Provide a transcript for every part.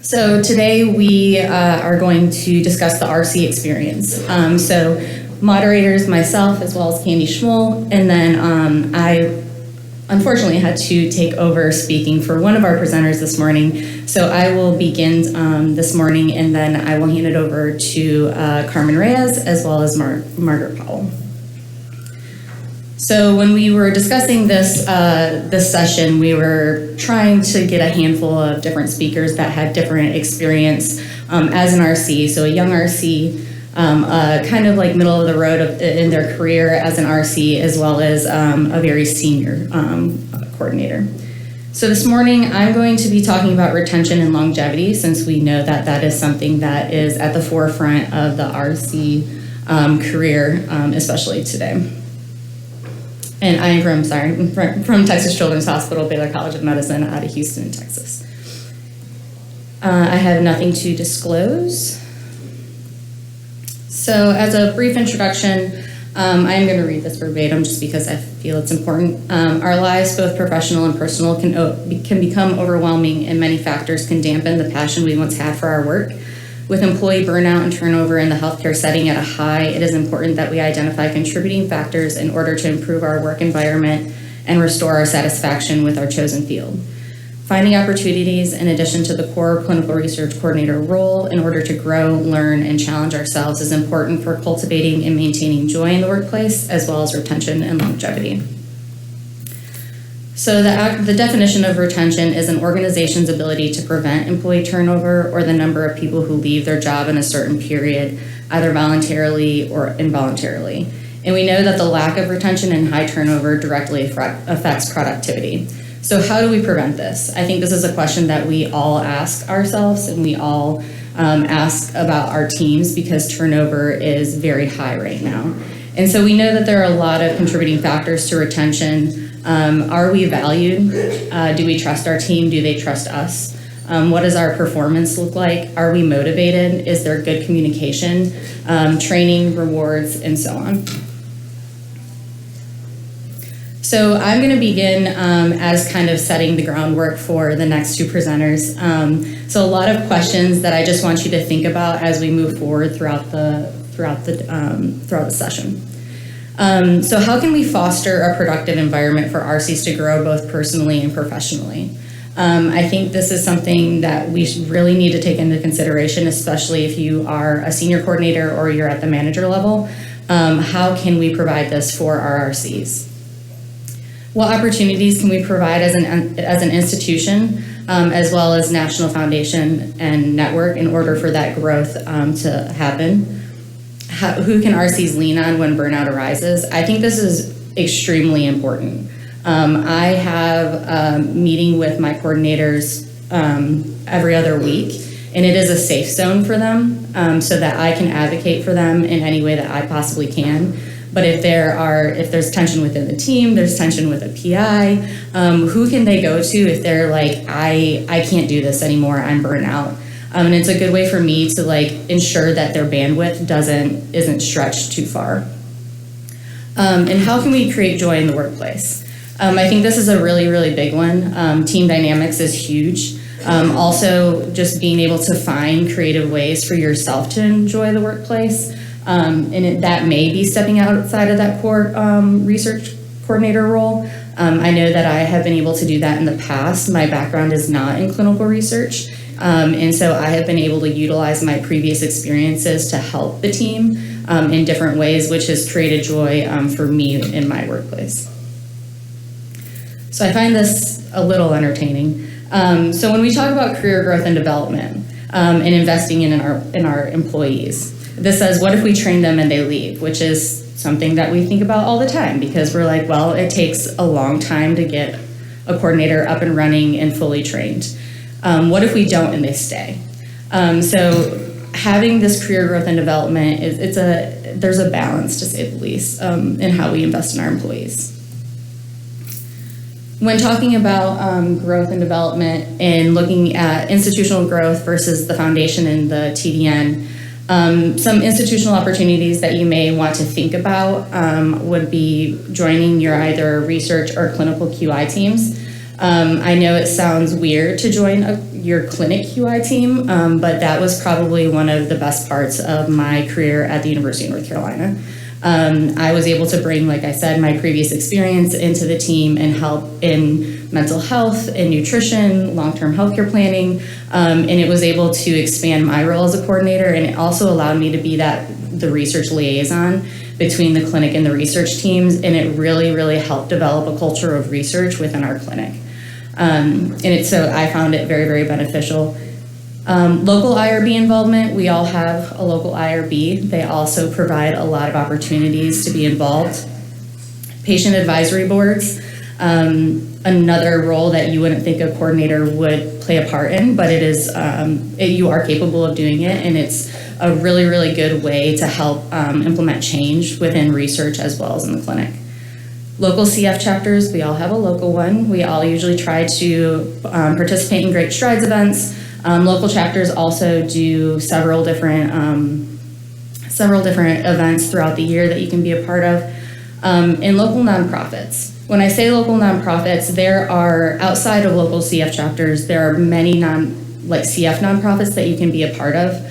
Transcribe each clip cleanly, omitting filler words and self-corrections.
So today we are going to discuss the RC experience. So moderators, myself, as well as Candy Schmull, and then I unfortunately had to take over speaking for one of our presenters this morning. So I will begin this morning, and then I will hand it over to Carmen Reyes as well as Margaret Powell. So when we were discussing this session, we were trying to get a handful of different speakers that had different experience as an RC. So a young RC, kind of like middle of the road in their career as an RC, as well as a very senior coordinator. So this morning, I'm going to be talking about retention and longevity, since we know that that is something that is at the forefront of the RC career, especially today. And I am from Texas Children's Hospital, Baylor College of Medicine out of Houston, Texas. I have nothing to disclose. So as a brief introduction, I'm going to read this verbatim just because I feel it's important. Our lives, both professional and personal, can become overwhelming, and many factors can dampen the passion we once had for our work. With employee burnout and turnover in the healthcare setting at a high, it is important that we identify contributing factors in order to improve our work environment and restore our satisfaction with our chosen field. Finding opportunities in addition to the core clinical research coordinator role in order to grow, learn, and challenge ourselves is important for cultivating and maintaining joy in the workplace, as well as retention and longevity. So the definition of retention is an organization's ability to prevent employee turnover or the number of people who leave their job in a certain period, either voluntarily or involuntarily. And we know that the lack of retention and high turnover directly affects productivity. So how do we prevent this? I think this is a question that we all ask ourselves, and we all ask about our teams, because turnover is very high right now. And so we know that there are a lot of contributing factors to retention. Are we valued? Do we trust our team? Do they trust us? What does our performance look like? Are we motivated? Is there good communication, training, rewards, and so on? So I'm going to begin as kind of setting the groundwork for the next two presenters. So a lot of questions that I just want you to think about as we move forward throughout the session. So how can we foster a productive environment for RCs to grow both personally and professionally? I think this is something that we really need to take into consideration, especially if you are a senior coordinator or you're at the manager level. How can we provide this for our RCs? What opportunities can we provide as an institution, as well as national foundation and network, in order for that growth to happen? Who can RCs lean on when burnout arises? I think this is extremely important. I have a meeting with my coordinators every other week, and it is a safe zone for them, so that I can advocate for them in any way that I possibly can. But if there's tension within the team, there's tension with a PI, who can they go to if they're like, I can't do this anymore, I'm burnt out? And it's a good way for me to ensure that their bandwidth isn't stretched too far. And how can we create joy in the workplace? I think this is a really, really big one. Team dynamics is huge. Also, just being able to find creative ways for yourself to enjoy the workplace. That may be stepping outside of that core research coordinator role. I know that I have been able to do that in the past. My background is not in clinical research. And so I have been able to utilize my previous experiences to help the team in different ways, which has created joy for me in my workplace. So I find this a little entertaining. So when we talk about career growth and development and investing in our employees, this says, what if we train them and they leave, which is something that we think about all the time, because we're like, well, it takes a long time to get a coordinator up and running and fully trained. What if we don't and they stay? So having this career growth and development, there's a balance, to say the least, in how we invest in our employees. When talking about growth and development and looking at institutional growth versus the foundation and the TDN, some institutional opportunities that you may want to think about would be joining your either research or clinical QI teams. I know it sounds weird to join your clinic QI team, but that was probably one of the best parts of my career at the University of North Carolina. I was able to bring, like I said, my previous experience into the team and help in mental health and nutrition, long-term healthcare planning, and it was able to expand my role as a coordinator, and it also allowed me to be the research liaison between the clinic and the research teams, and it really, really helped develop a culture of research within our clinic. So I found it very, very beneficial. Local IRB involvement, we all have a local IRB. They also provide a lot of opportunities to be involved. Patient advisory boards, another role that you wouldn't think a coordinator would play a part in, but it is, you are capable of doing it, and it's a really, really good way to help implement change within research as well as in the clinic. Local CF chapters, we all have a local one. We all usually try to participate in Great Strides events. Local chapters also do several different events throughout the year that you can be a part of. And local nonprofits. When I say local nonprofits, there are, outside of local CF chapters, there are many CF nonprofits that you can be a part of.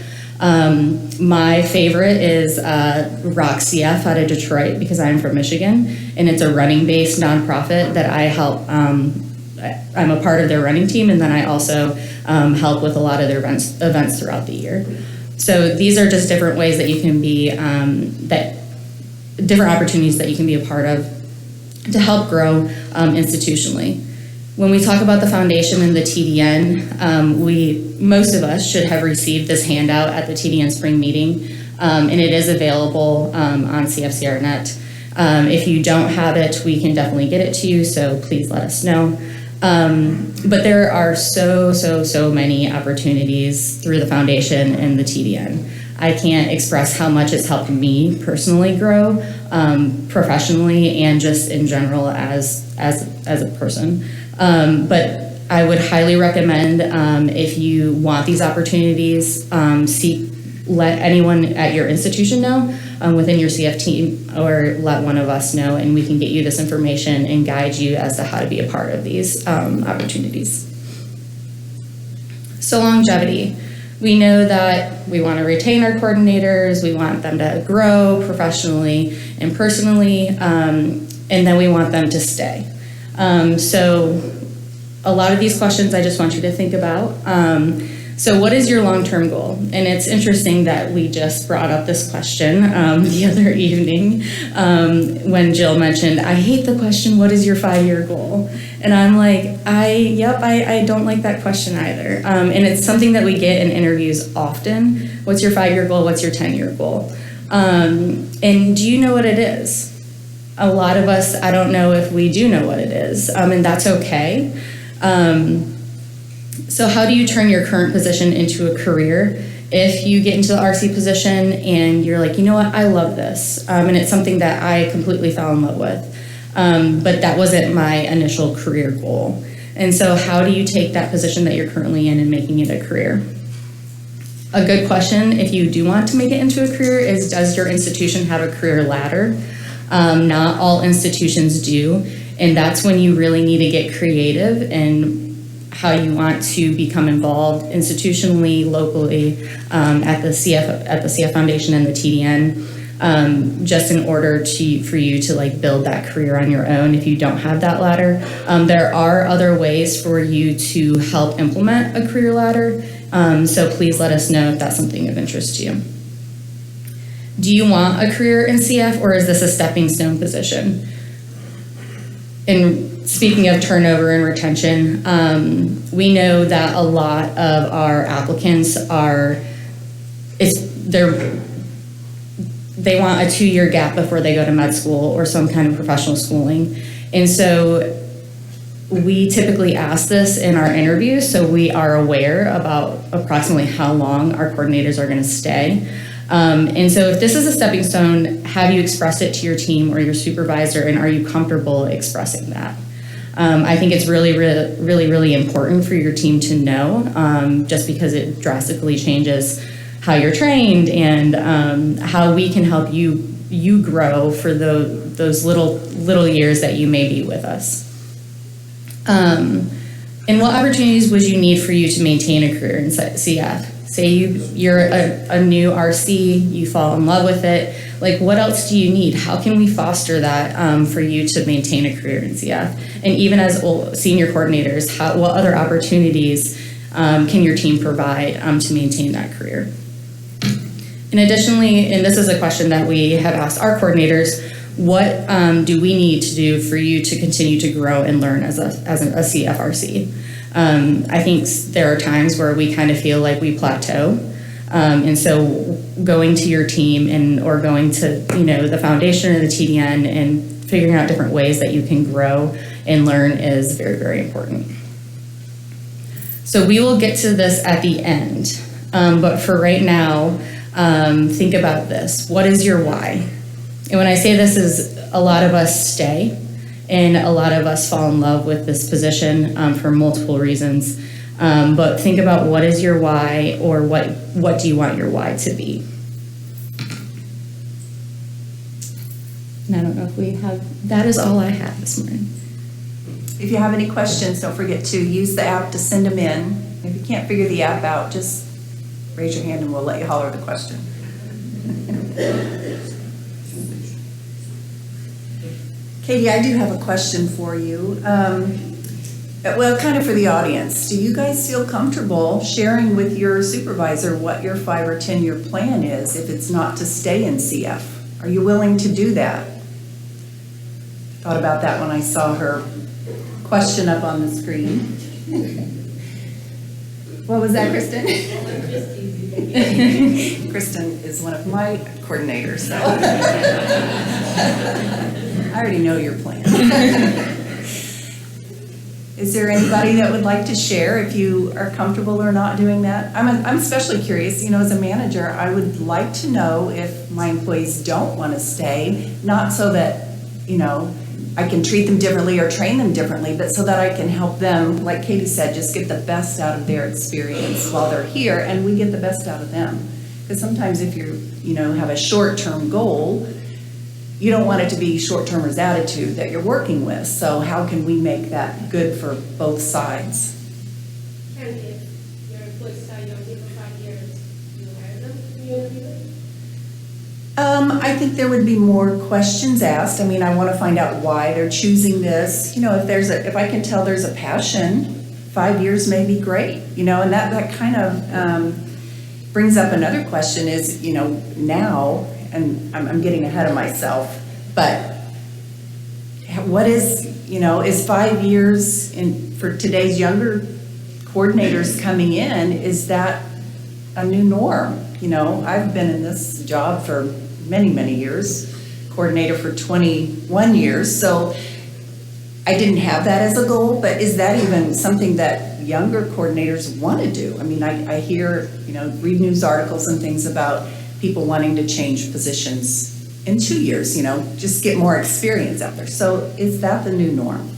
My favorite is Rock CF out of Detroit, because I'm from Michigan, and it's a running-based nonprofit that I help. I'm a part of their running team, and then I also help with a lot of their events throughout the year. So these are just different ways that you can be, different opportunities that you can be a part of to help grow institutionally. When we talk about the foundation and the TDN, most of us should have received this handout at the TDN spring meeting, and it is available on CFCRNet. If you don't have it, we can definitely get it to you, so please let us know. But there are so many opportunities through the foundation and the TDN. I can't express how much it's helped me personally grow, professionally and just in general as a person. But I would highly recommend, if you want these opportunities, let anyone at your institution know, within your CF team, or let one of us know, and we can get you this information and guide you as to how to be a part of these opportunities. So longevity. We know that we want to retain our coordinators, we want them to grow professionally and personally, and then we want them to stay. So a lot of these questions I just want you to think about. So what is your long-term goal? And it's interesting that we just brought up this question the other evening when Jill mentioned, I hate the question, what is your 5-year goal? And I'm like, I don't like that question either. And it's something that we get in interviews often. What's your 5-year goal? What's your 10-year goal? And do you know what it is? A lot of us, I don't know if we do know what it is, and that's okay. So how do you turn your current position into a career? If you get into the RC position and you're like, you know what, I love this, and it's something that I completely fell in love with, but that wasn't my initial career goal. And so how do you take that position that you're currently in and making it a career? A good question, if you do want to make it into a career, is does your institution have a career ladder? Not all institutions do, and that's when you really need to get creative and how you want to become involved institutionally, locally, at the CF Foundation and the TDN, just in order for you to build that career on your own if you don't have that ladder. There are other ways for you to help implement a career ladder, so please let us know if that's something of interest to you. Do you want a career in CF, or is this a stepping stone position? And speaking of turnover and retention, we know that a lot of our applicants they want a 2-year gap before they go to med school or some kind of professional schooling. And so we typically ask this in our interviews, so we are aware about approximately how long our coordinators are going to stay. And so if this is a stepping stone, have you expressed it to your team or your supervisor, and are you comfortable expressing that? I think it's really important for your team to know, just because it drastically changes how you're trained and how we can help you grow for those little years that you may be with us. And what opportunities would you need for you to maintain a career in CF? Say you're a new RC, you fall in love with it. Like, what else do you need? How can we foster that for you to maintain a career in CF? And even as senior coordinators, what other opportunities can your team provide to maintain that career? And additionally, and this is a question that we have asked our coordinators, what do we need to do for you to continue to grow and learn as a CFRC? I think there are times where we kind of feel like we plateau. And so going to your team or going to, the foundation or the TDN and figuring out different ways that you can grow and learn is very, very important. So we will get to this at the end. But for right now, think about this. What is your why? And when I say this is a lot of us stay and a lot of us fall in love with this position for multiple reasons. But think about what is your why, or what do you want your why to be? And I don't know if we have, that is all I have this morning. If you have any questions, don't forget to use the app to send them in. If you can't figure the app out, just raise your hand and we'll let you holler the question. Katie, I do have a question for you. Well, kind of for the audience. Do you guys feel comfortable sharing with your supervisor what your 5 or 10 year plan is if it's not to stay in CF? Are you willing to do that? Thought about that when I saw her question up on the screen. What was that, Kristen? Kristen is one of my coordinators, so I already know your plan. Is there anybody that would like to share if you are comfortable or not doing that? I'm especially curious, as a manager, I would like to know if my employees don't want to stay, not so that, I can treat them differently or train them differently, but so that I can help them, like Katie said, just get the best out of their experience while they're here, and we get the best out of them. Because sometimes if you have a short-term goal, you don't want it to be short-termers attitude that you're working with. So how can we make that good for both sides? And if your employees tell you don't give them 5 years, you hire them, you interview them? I think there would be more questions asked. I want to find out why they're choosing this. If I can tell there's a passion, 5 years may be great. And that kind of brings up another question is, now, and I'm getting ahead of myself, but what is 5 years for today's younger coordinators coming in, is that a new norm? I've been in this job for many, many years, coordinator for 21 years, so I didn't have that as a goal, but is that even something that younger coordinators want to do? I hear, read news articles and things about people wanting to change positions in 2 years, just get more experience out there. So is that the new norm?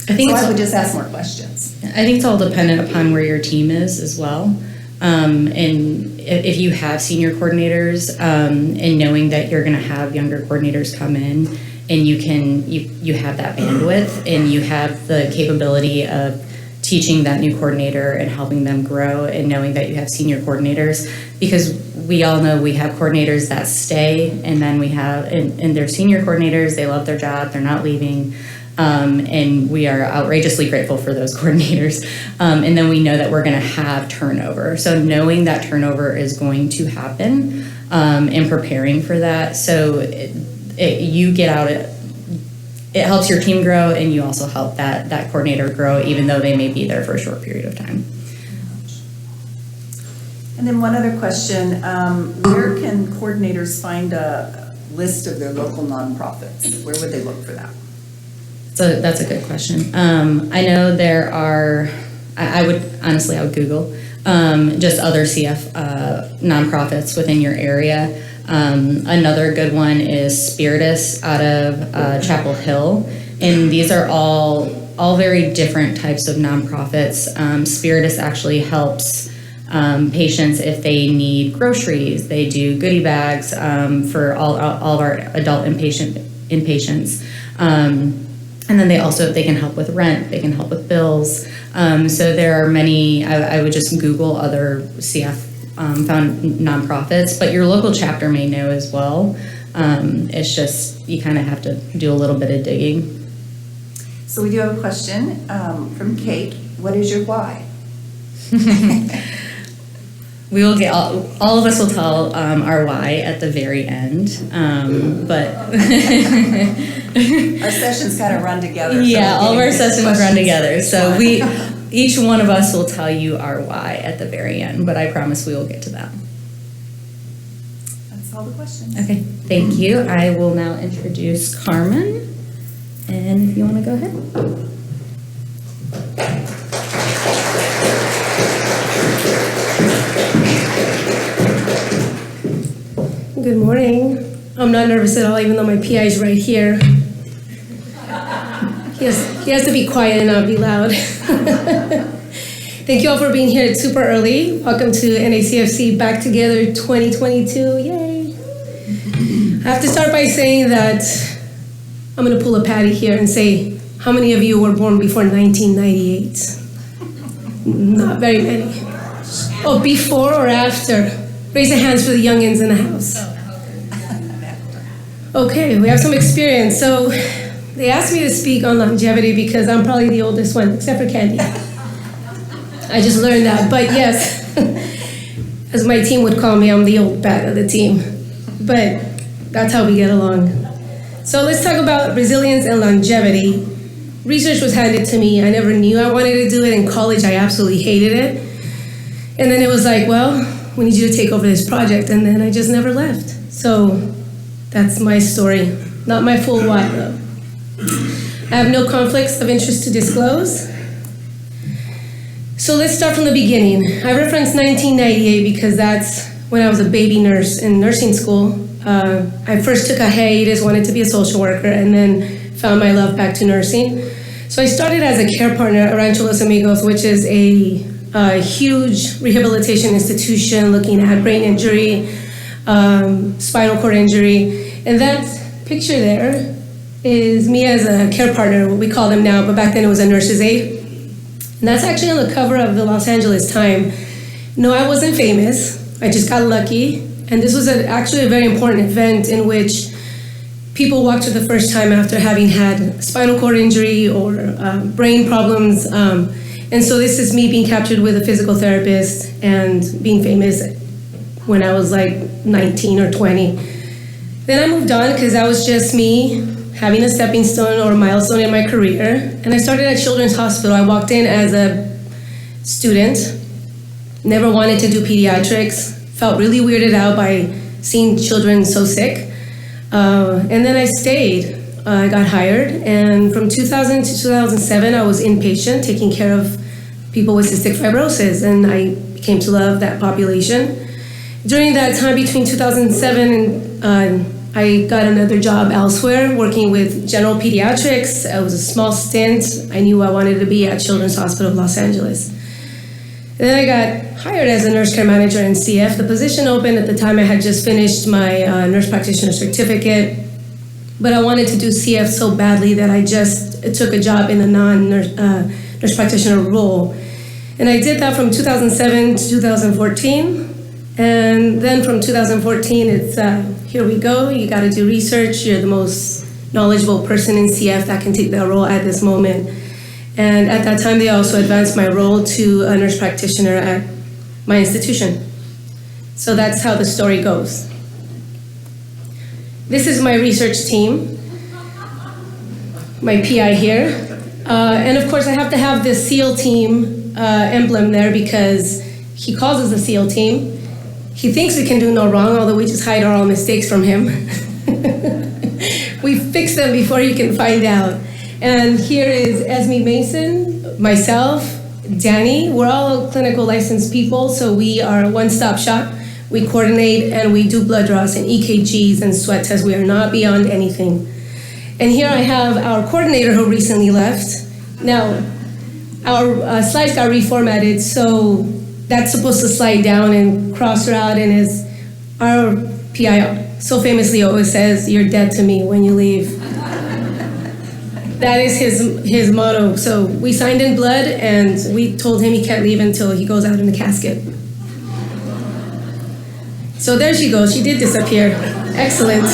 I would just ask more questions. I think it's all dependent upon where your team is as well. And if you have senior coordinators and knowing that you're going to have younger coordinators come in, and you have that bandwidth and you have the capability of teaching that new coordinator and helping them grow, and knowing that you have senior coordinators, because we all know we have coordinators that stay, and then we have and they're senior coordinators, they love their job, they're not leaving, and we are outrageously grateful for those coordinators, and then we know that we're going to have turnover, so knowing that turnover is going to happen and preparing for that, so you get out it helps your team grow, and you also help that coordinator grow, even though they may be there for a short period of time. And then one other question, where can coordinators find a list of their local nonprofits? Where would they look for that? So that's a good question. I know there are, I would Google just other CF nonprofits within your area. Another good one is Spiritus out of Chapel Hill, and these are all very different types of nonprofits. Spiritus actually helps patients if they need groceries. They do goodie bags for all of our adult inpatients. And then they can help with rent, they can help with bills. So there are many, I would just Google other CF found nonprofits, but your local chapter may know as well. It's just, you kind of have to do a little bit of digging. So we do have a question from Kate. What is your why? We will get, all of us will tell our why at the very end, but. Our sessions kind of run together. Yeah, so all of our sessions run questions together. So fun. each one of us will tell you our why at the very end, but I promise we will get to that. That's all the questions. Okay, thank you. I will now introduce Carmen, and if you want to go ahead. Good morning. I'm not nervous at all, even though my PI is right here. He has to be quiet and not be loud. Thank you all for being here. It's super early. Welcome to NACFC Back Together 2022. Yay. I have to start by saying that I'm going to pull a Patty here and say, how many of you were born before 1998? Not very many. Oh, before or after? Raise your hands for the youngins in the house. Okay, we have some experience. So they asked me to speak on longevity because I'm probably the oldest one, except for Candy. I just learned that. But yes, as my team would call me, I'm the old bat of the team. But that's how we get along. So let's talk about resilience and longevity. Research was handed to me. I never knew I wanted to do it. In college, I absolutely hated it. And then it was like, well, we need you to take over this project. And then I just never left. So that's my story. Not my full why, though. I have no conflicts of interest to disclose. So let's start from the beginning. I referenced 1998 because that's when I was a baby nurse in nursing school. I first took a hiatus, wanted to be a social worker, and then found my love back to nursing. So I started as a care partner at Rancho Los Amigos, which is a huge rehabilitation institution looking at brain injury, spinal cord injury. And that picture there is me as a care partner, what we call them now, but back then it was a nurse's aide. And that's actually on the cover of the Los Angeles Times. No, I wasn't famous. I just got lucky. And this was actually a very important event in which people walked for the first time after having had spinal cord injury or brain problems. And so this is me being captured with a physical therapist and being famous when I was like 19 or 20. Then I moved on because that was just me having a stepping stone or a milestone in my career. And I started at Children's Hospital. I walked in as a student, never wanted to do pediatrics, felt really weirded out by seeing children so sick. And then I stayed. I got hired, and from 2000 to 2007, I was inpatient, taking care of people with cystic fibrosis, and I came to love that population. During that time, between 2007 and I got another job elsewhere, working with general pediatrics. It was a small stint. I knew I wanted to be at Children's Hospital of Los Angeles. And then I got hired as a nurse care manager in CF. The position opened at the time. I had just finished my nurse practitioner certificate, but I wanted to do CF so badly that I just took a job in the non-nurse practitioner role. And I did that from 2007 to 2014. And then from 2014, it's here we go. You got to do research. You're the most knowledgeable person in CF that can take that role at this moment. And at that time, they also advanced my role to a nurse practitioner at my institution. So that's how the story goes. This is my research team, my PI here. And of course, I have to have the SEAL team emblem there because he calls us the SEAL team. He thinks we can do no wrong, although we just hide all mistakes from him. We fix them before you can find out. And here is Esme Mason, myself, Danny. We're all clinical licensed people, so we are a one-stop shop. We coordinate and we do blood draws and EKGs and sweat tests. We are not beyond anything. And here I have our coordinator who recently left. Now, our slides got reformatted, so that's supposed to slide down and cross her out, and as our PI so famously always says, "You're dead to me when you leave." That is his motto. So we signed in blood, and we told him he can't leave until he goes out in the casket. So there she goes. She did disappear. Excellent.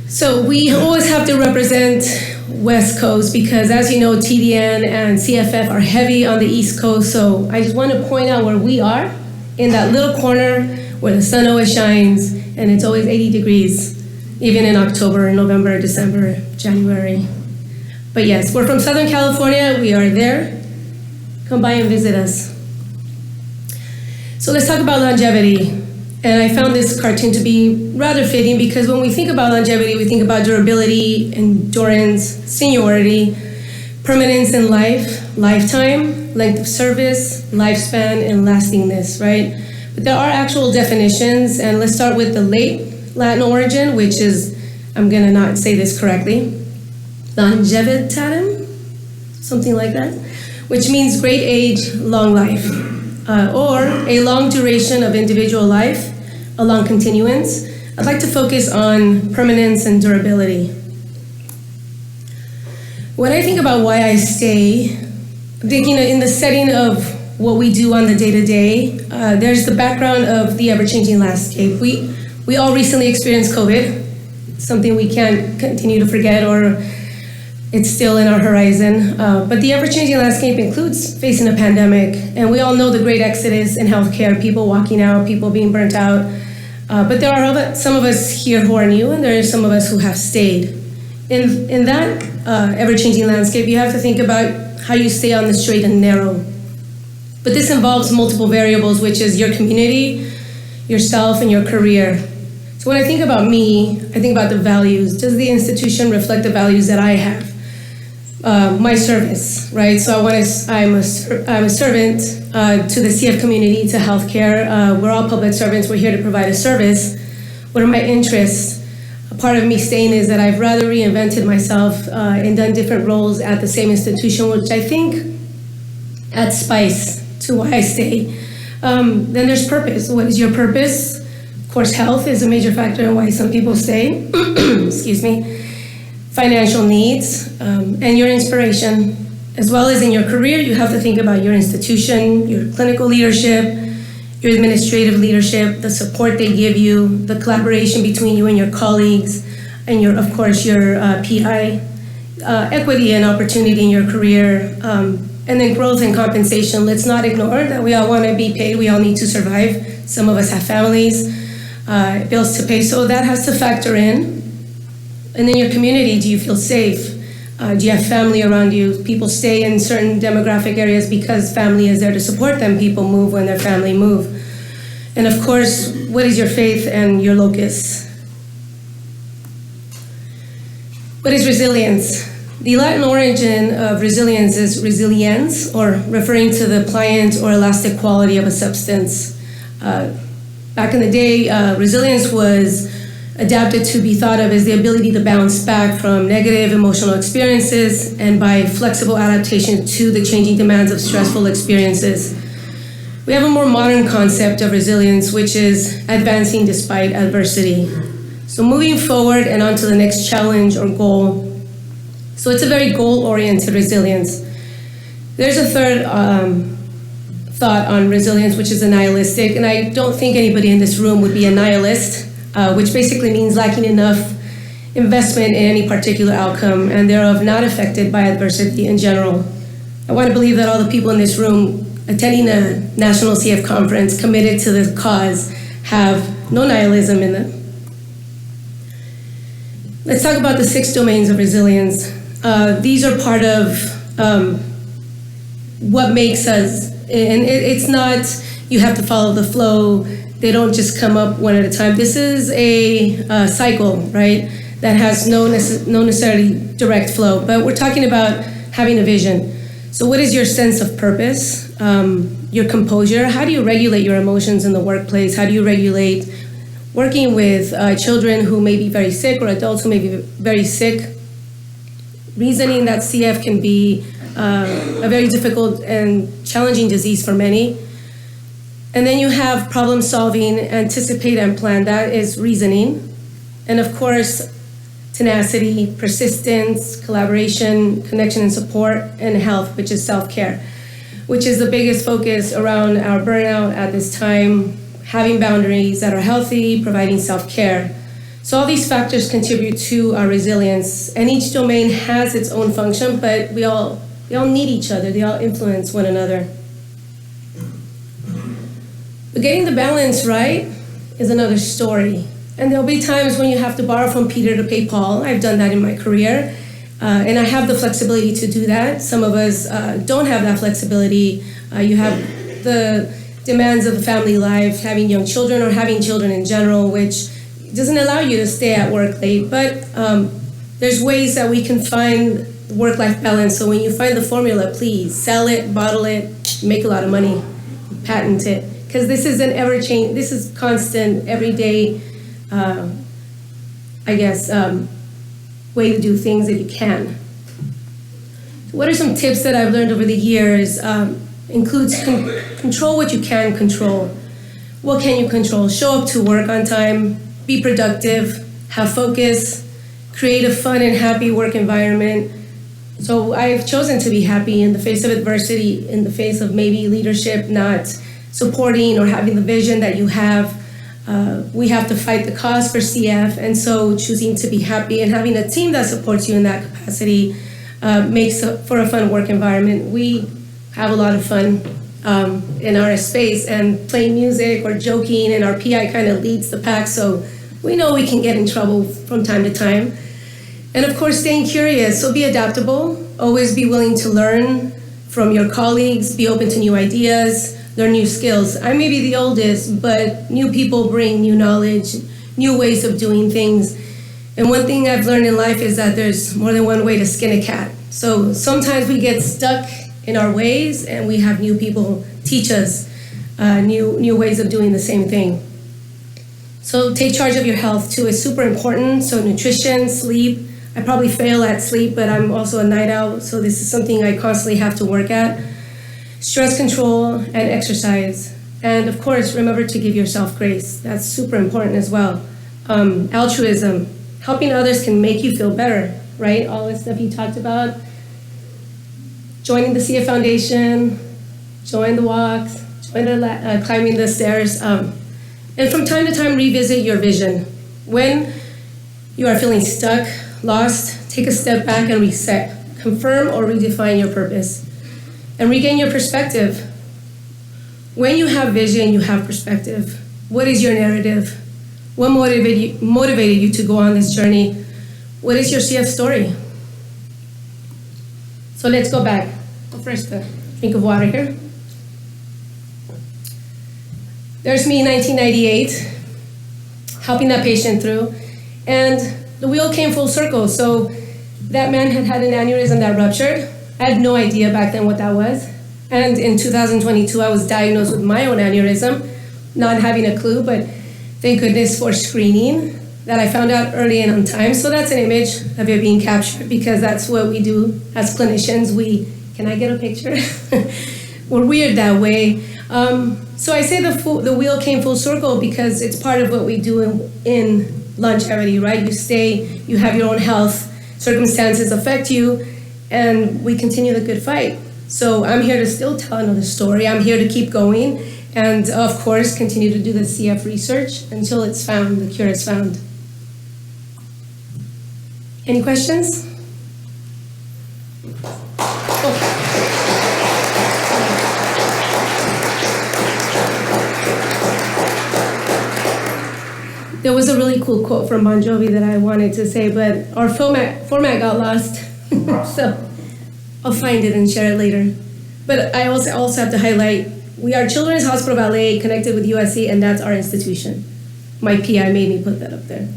So we always have to represent West Coast because, as you know, TDN and CFF are heavy on the East Coast. So I just want to point out where we are in that little corner where the sun always shines and it's always 80 degrees, even in October, November, December, January. But yes, we're from Southern California. We are there. Come by and visit us. So let's talk about longevity. And I found this cartoon to be rather fitting because when we think about longevity, we think about durability, endurance, seniority, permanence in life, lifetime, length of service, lifespan, and lastingness, right? But there are actual definitions, and let's start with the late Latin origin, which is, I'm gonna not say this correctly, longevitatem, something like that, which means great age, long life. Or a long duration of individual life, a long continuance. I'd like to focus on permanence and durability. When I think about why I stay, I'm thinking in the setting of what we do on the day-to-day, there's the background of the ever-changing landscape. We all recently experienced COVID, something we can't continue to forget, or it's still in our horizon. But the ever-changing landscape includes facing a pandemic, and we all know the great exodus in healthcare, people walking out, people being burnt out. But there are some of us here who are new, and there are some of us who have stayed. In that ever-changing landscape, you have to think about how you stay on the straight and narrow. But this involves multiple variables, which is your community, yourself, and your career. So when I think about me, I think about the values. Does the institution reflect the values that I have? My service, right? So I'm a servant to the CF community, to healthcare. We're all public servants. We're here to provide a service. What are my interests? A part of me staying is that I've rather reinvented myself and done different roles at the same institution, which I think adds spice to why I stay. Then there's purpose. What is your purpose? Of course, health is a major factor in why some people stay. Excuse me. Financial needs, and your inspiration. As well as in your career, you have to think about your institution, your clinical leadership, your administrative leadership, the support they give you, the collaboration between you and your colleagues, and of course, your PI, equity and opportunity in your career, and then growth and compensation. Let's not ignore that we all want to be paid. We all need to survive. Some of us have families, bills to pay, so that has to factor in. And in your community, do you feel safe? Do you have family around you? People stay in certain demographic areas because family is there to support them. People move when their family move. And of course, what is your faith and your locus? What is resilience? The Latin origin of resilience is resilience, or referring to the pliant or elastic quality of a substance. Back in the day, resilience was adapted to be thought of as the ability to bounce back from negative emotional experiences and by flexible adaptation to the changing demands of stressful experiences. We have a more modern concept of resilience, which is advancing despite adversity. So moving forward and on to the next challenge or goal. So it's a very goal-oriented resilience. There's a third thought on resilience, which is a nihilistic, and I don't think anybody in this room would be a nihilist, which basically means lacking enough investment in any particular outcome and thereof not affected by adversity in general. I want to believe that all the people in this room attending a national CF conference committed to the cause have no nihilism in them. Let's talk about the 6 domains of resilience. These are part of what makes us, and it's not you have to follow the flow. They don't just come up one at a time. This is a cycle, right, that has no necessarily direct flow. But we're talking about having a vision. So what is your sense of purpose, your composure? How do you regulate your emotions in the workplace? How do you regulate working with children who may be very sick or adults who may be very sick? Reasoning that CF can be a very difficult and challenging disease for many. And then you have problem solving, anticipate and plan. That is reasoning. And of course, tenacity, persistence, collaboration, connection and support, and health, which is self-care, which is the biggest focus around our burnout at this time, having boundaries that are healthy, providing self-care. So all these factors contribute to our resilience, and each domain has its own function, but they all need each other, they all influence one another. But getting the balance right is another story. And there'll be times when you have to borrow from Peter to pay Paul. I've done that in my career, and I have the flexibility to do that. Some of us don't have that flexibility. You have the demands of a family life, having young children or having children in general, which doesn't allow you to stay at work late. But there's ways that we can find work-life balance. So when you find the formula, please sell it, bottle it, make a lot of money, patent it. Because this is an ever-changing, this is constant, everyday, way to do things that you can. So what are some tips that I've learned over the years? Includes control what you can control. What can you control? Show up to work on time, be productive, have focus, create a fun and happy work environment. So I've chosen to be happy in the face of adversity, in the face of maybe leadership not supporting or having the vision that you have. We have to fight the cause for CF, and so choosing to be happy and having a team that supports you in that capacity makes for a fun work environment. We have a lot of fun in our space, and playing music or joking, and our PI kind of leads the pack, so we know we can get in trouble from time to time. And of course, staying curious, so be adaptable, always be willing to learn from your colleagues, be open to new ideas, learn new skills. I may be the oldest, but new people bring new knowledge, new ways of doing things. And one thing I've learned in life is that there's more than one way to skin a cat. So sometimes we get stuck in our ways, and we have new people teach us new ways of doing the same thing. So take charge of your health too. It's super important. So nutrition, sleep. I probably fail at sleep, but I'm also a night owl, so this is something I constantly have to work at. Stress control and exercise. And of course, remember to give yourself grace. That's super important as well. Altruism. Helping others can make you feel better, right? All the stuff you talked about. Joining the CF Foundation, join the walks, join the climbing the stairs. And from time to time, revisit your vision. When you are feeling stuck, lost, take a step back and reset. Confirm or redefine your purpose. And regain your perspective. When you have vision, you have perspective. What is your narrative? What motivated you to go on this journey? What is your CF story? So let's go back. First, a drink of water here. There's me in 1998, helping that patient through. And the wheel came full circle. So that man had an aneurysm that ruptured. I had no idea back then what that was. And in 2022, I was diagnosed with my own aneurysm, not having a clue, but thank goodness for screening that I found out early and on time. So that's an image of it being captured, because that's what we do as clinicians. Can I get a picture? We're weird that way. So I say the wheel came full circle because it's part of what we do in longevity, right? You stay, you have your own health, circumstances affect you, and we continue the good fight. So I'm here to still tell another story. I'm here to keep going, and of course, continue to do the CF research until it's found, the cure is found. Any questions? There was a really cool quote from Bon Jovi that I wanted to say, but our format got lost. So I'll find it and share it later. But I also have to highlight, we are Children's Hospital of LA, connected with USC, and that's our institution. My PI made me put that up there.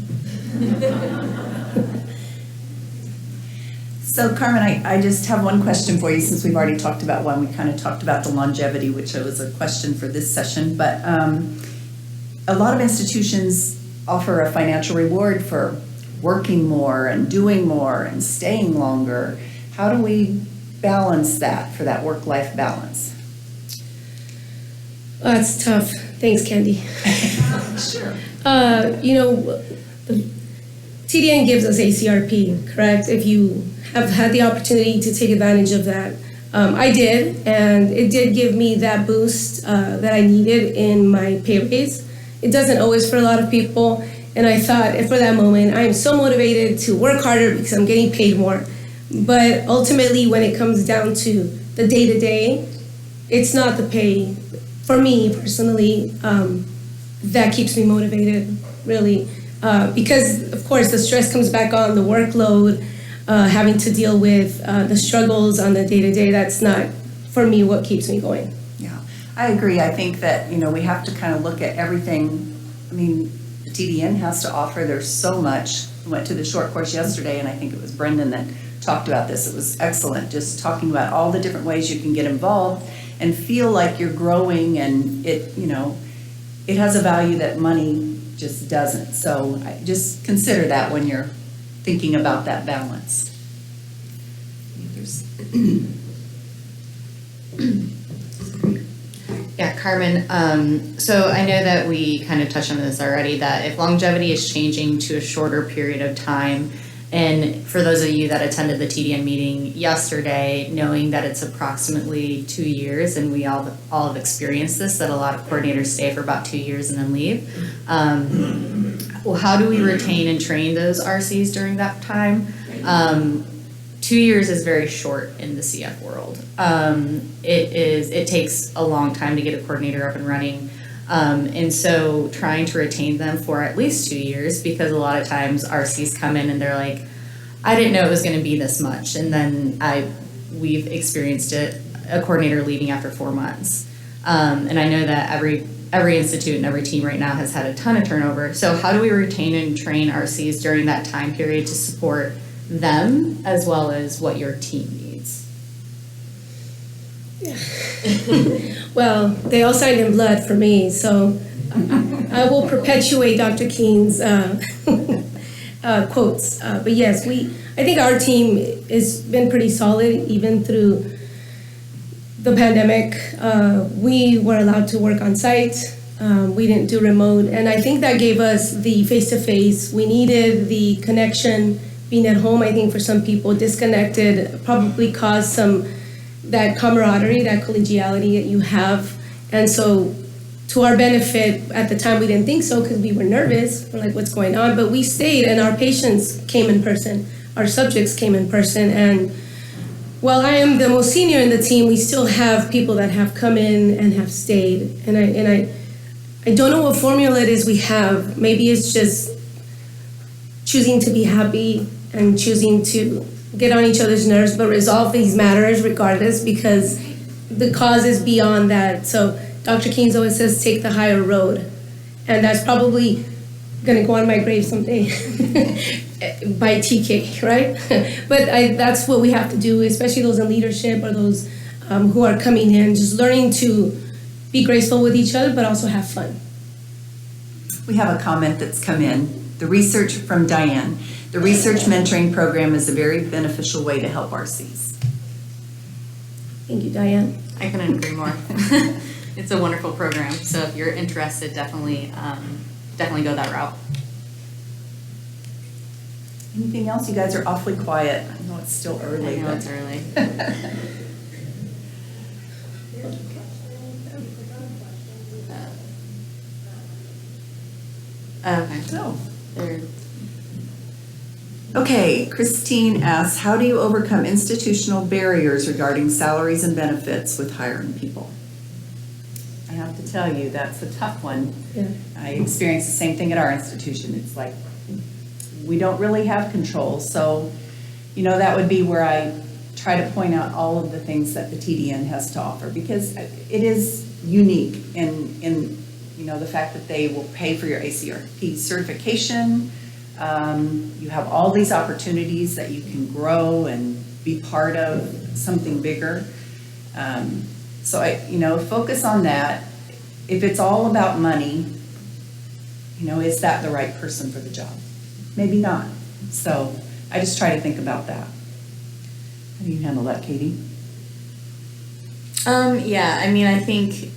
So Carmen, I just have one question for you, since we've already talked about one. We kind of talked about the longevity, which was a question for this session, but a lot of institutions offer a financial reward for working more and doing more and staying longer. How do we balance that for that work-life balance? That's tough. Thanks, Candy. Sure. The TDN gives us ACRP, correct? If you have had the opportunity to take advantage of that. I did, and it did give me that boost that I needed in my pay raise. It doesn't always for a lot of people, and I thought for that moment, I am so motivated to work harder because I'm getting paid more. But ultimately, when it comes down to the day-to-day, it's not the pay, for me personally, that keeps me motivated, really. Because, of course, the stress comes back on, the workload, having to deal with the struggles on the day-to-day, that's not, for me, what keeps me going. Yeah, I agree. I think that, we have to kind of look at everything. I mean, the TDN has to offer. There's so much. I went to the short course yesterday, and I think it was Brendan that talked about this. It was excellent, just talking about all the different ways you can get involved and feel like you're growing, and it has a value that money just doesn't. So I just consider that when you're thinking about that balance. Yeah, Carmen, so I know that we kind of touched on this already, that if longevity is changing to a shorter period of time, and for those of you that attended the TDN meeting yesterday, knowing that it's approximately 2 years, and we all have experienced this, that a lot of coordinators stay for about 2 years and then leave. Well, how do we retain and train those RCs during that time? 2 years is very short in the CF world. It takes a long time to get a coordinator up and running. And so trying to retain them for at least 2 years, because a lot of times RCs come in and they're like, I didn't know it was going to be this much. And then we've experienced it, a coordinator leaving after 4 months. And I know that every institute and every team right now has had a ton of turnover. So how do we retain and train RCs during that time period to support them as well as what your team needs? Yeah. Well, they all signed in blood for me, so I will perpetuate Dr. Keene's quotes. But yes, I think our team has been pretty solid even through the pandemic. We were allowed to work on site. We didn't do remote, and I think that gave us the face-to-face. We needed the connection. Being at home, I think for some people, disconnected probably caused that camaraderie, that collegiality that you have. And so to our benefit, at the time we didn't think so because we were nervous. We're like, what's going on? But we stayed, and our patients came in person. Our subjects came in person. And while I am the most senior in the team, we still have people that have come in and have stayed. And I don't know what formula it is we have. Maybe it's just choosing to be happy and choosing to get on each other's nerves, but resolve these matters regardless, because the cause is beyond that. So Dr. Keynes always says, take the higher road. And that's probably going to go on my grave someday by TK, right? But that's what we have to do, especially those in leadership or those who are coming in, just learning to be graceful with each other, but also have fun. We have a comment that's come in. The research from Diane. The research mentoring program is a very beneficial way to help RCs. Thank you, Diane. I couldn't agree more. It's a wonderful program. So if you're interested, definitely go that route. Anything else? You guys are awfully quiet. I know it's still early. I know it's early. Okay. So. There. Okay, Christine asks, how do you overcome institutional barriers regarding salaries and benefits with hiring people? I have to tell you, that's a tough one. Yeah. I experienced the same thing at our institution. It's like, we don't really have control. So, that would be where I try to point out all of the things that the TDN has to offer, because it is unique in the fact that they will pay for your ACRP certification. You have all these opportunities that you can grow and be part of something bigger. So I focus on that. If it's all about money, is that the right person for the job? Maybe not. So I just try to think about that. How do you handle that, Katie? Yeah, I think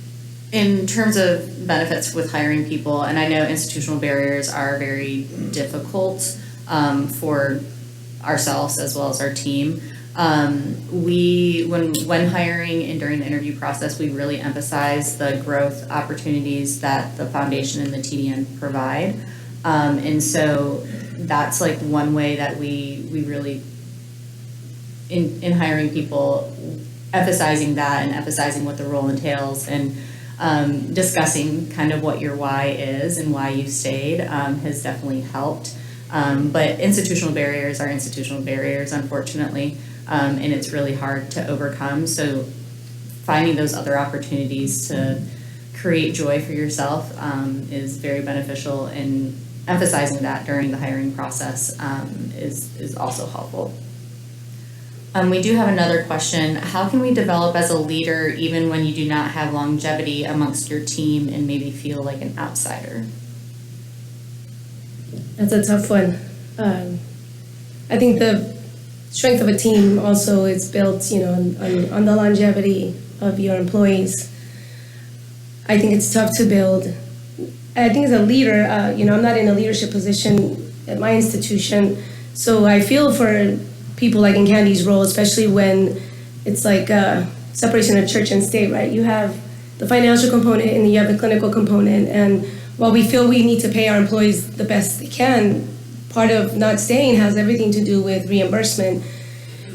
in terms of benefits with hiring people, and I know institutional barriers are very difficult, for ourselves as well as our team. When hiring and during the interview process, we really emphasize the growth opportunities that the foundation and the TDN provide. And so that's like one way that we really, in hiring people, emphasizing that and emphasizing what the role entails, and discussing kind of what your why is and why you stayed has definitely helped. But institutional barriers are institutional barriers, unfortunately, and it's really hard to overcome. So finding those other opportunities to create joy for yourself is very beneficial, and emphasizing that during the hiring process is also helpful. We do have another question. How can we develop as a leader even when you do not have longevity amongst your team and maybe feel like an outsider? That's a tough one. I think the strength of a team also is built, on the longevity of your employees. I think it's tough to build. I think as a leader, I'm not in a leadership position at my institution, so I feel for people like in Candy's role, especially when it's like separation of church and state, right? You have the financial component and you have the clinical component. And while we feel we need to pay our employees the best they can, part of not staying has everything to do with reimbursement.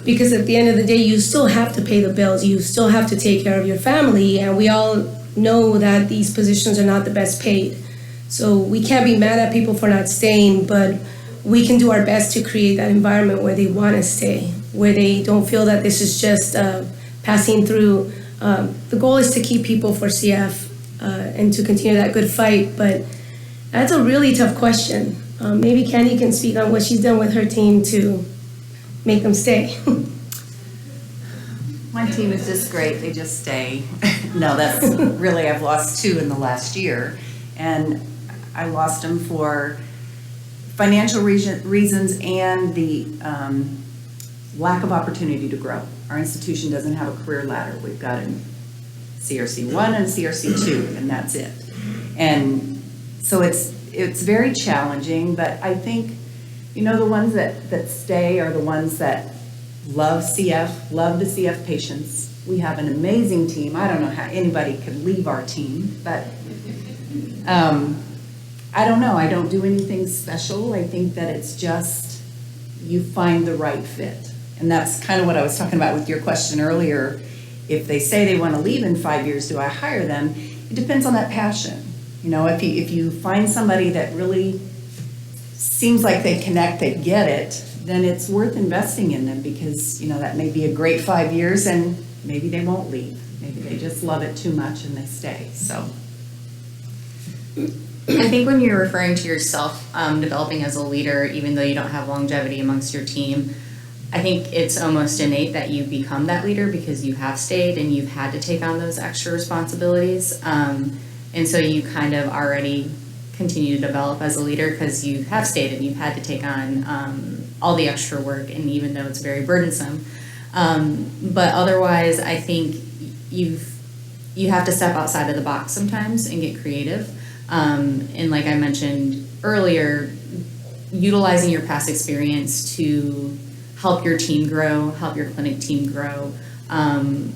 Because at the end of the day, you still have to pay the bills. You still have to take care of your family. And we all know that these positions are not the best paid. So we can't be mad at people for not staying, but we can do our best to create that environment where they want to stay, where they don't feel that this is just passing through. The goal is to keep people for CF and to continue that good fight, but that's a really tough question. Maybe Candy can speak on what she's done with her team to make them stay. My team is just great, they just stay. No, that's really, I've lost 2 in the last year, and I lost them for financial reasons and the lack of opportunity to grow. Our institution doesn't have a career ladder. We've got a CRC 1 and CRC 2, and that's it. And so it's very challenging, but I think, the ones that stay are the ones that love CF, love the CF patients. We have an amazing team. I don't know how anybody could leave our team, but I don't know. I don't do anything special. I think that it's just you find the right fit. And that's kind of what I was talking about with your question earlier. If they say they want to leave in 5 years, do I hire them? It depends on that passion. If you find somebody that really seems like they connect, they get it, then it's worth investing in them, because, that may be a great 5 years and maybe they won't leave. Maybe they just love it too much and they stay. So I think when you're referring to yourself developing as a leader, even though you don't have longevity amongst your team, I think it's almost innate that you become that leader because you have stayed and you've had to take on those extra responsibilities. And so you kind of already continue to develop as a leader because you have stayed and you've had to take on all the extra work, and even though it's very burdensome. But otherwise, I think you have to step outside of the box sometimes and get creative. And like I mentioned earlier, utilizing your past experience to help your team grow, help your clinic team grow. And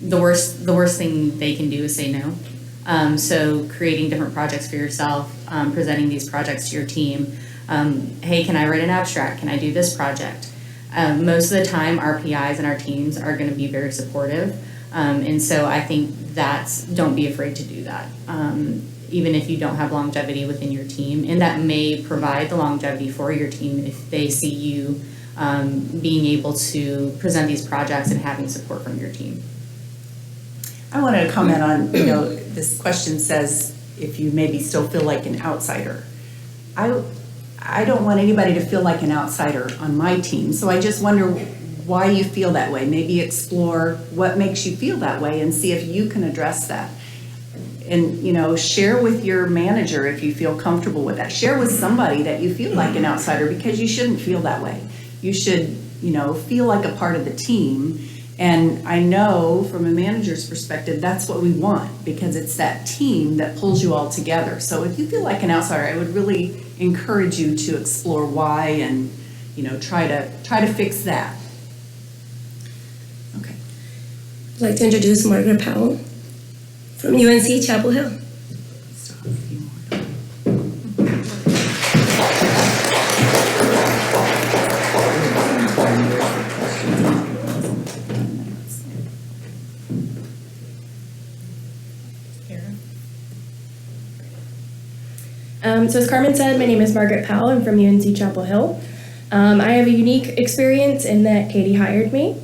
the worst thing they can do is say no. So creating different projects for yourself, presenting these projects to your team. Hey, can I write an abstract? Can I do this project? Most of the time, our PIs and our teams are going to be very supportive. And so I think don't be afraid to do that, even if you don't have longevity within your team. And that may provide the longevity for your team if they see you being able to present these projects and having support from your team. I wanted to comment on, this question says if you maybe still feel like an outsider. I don't want anybody to feel like an outsider on my team, so I just wonder why you feel that way. Maybe explore what makes you feel that way and see if you can address that. And, share with your manager if you feel comfortable with that. Share with somebody that you feel like an outsider, because you shouldn't feel that way. You should, feel like a part of the team And I know from a manager's perspective, that's what we want, because it's that team that pulls you all together. So if you feel like an outsider, I would really encourage you to explore why and, try to fix that. Okay. I'd like to introduce Margaret Powell from UNC Chapel Hill. Still have a few more. So as Carmen said, my name is Margaret Powell. I'm from UNC Chapel Hill. I have a unique experience in that Katie hired me,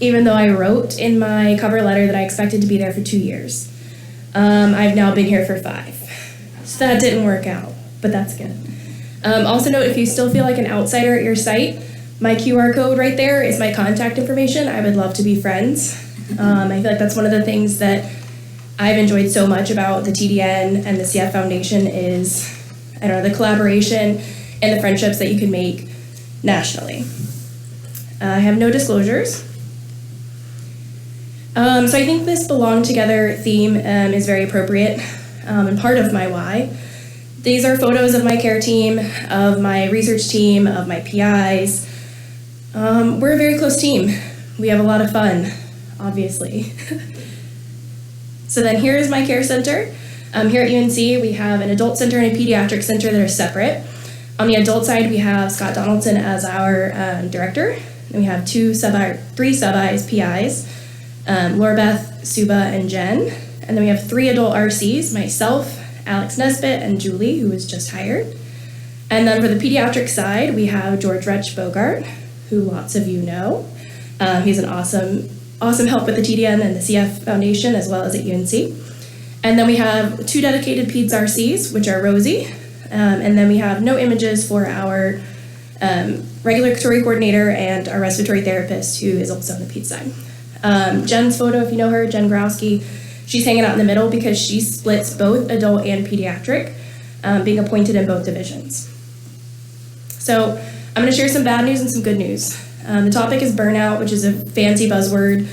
even though I wrote in my cover letter that I expected to be there for 2 years. I've now been here for 5. So that didn't work out, but that's good. Also note, if you still feel like an outsider at your site, my QR code right there is my contact information. I would love to be friends. I feel like that's one of the things that I've enjoyed so much about the TDN and the CF Foundation is, the collaboration and the friendships that you can make nationally. I have no disclosures. So I think this belong together theme is very appropriate and part of my why. These are photos of my care team, of my research team, of my PIs. We're a very close team. We have a lot of fun, obviously. So then here's my care center. Here at UNC, we have an adult center and a pediatric center that are separate. On the adult side, we have Scott Donaldson as our director. And we have 3 sub-Is, PIs, Laura Beth, Suba, and Jen. And then we have 3 adult RCs, myself, Alex Nesbitt, and Julie, who was just hired. And then for the pediatric side, we have George Retch Bogart, who lots of you know. He's an awesome help with the TDN and the CF Foundation, as well as at UNC. And then we have 2 dedicated peds RCs, which are Rosie. And then we have no images for our regulatory coordinator and our respiratory therapist, who is also on the peds side. Jen's photo, if you know her, Jen Growski, she's hanging out in the middle because she splits both adult and pediatric, being appointed in both divisions. So I'm going to share some bad news and some good news. The topic is burnout, which is a fancy buzzword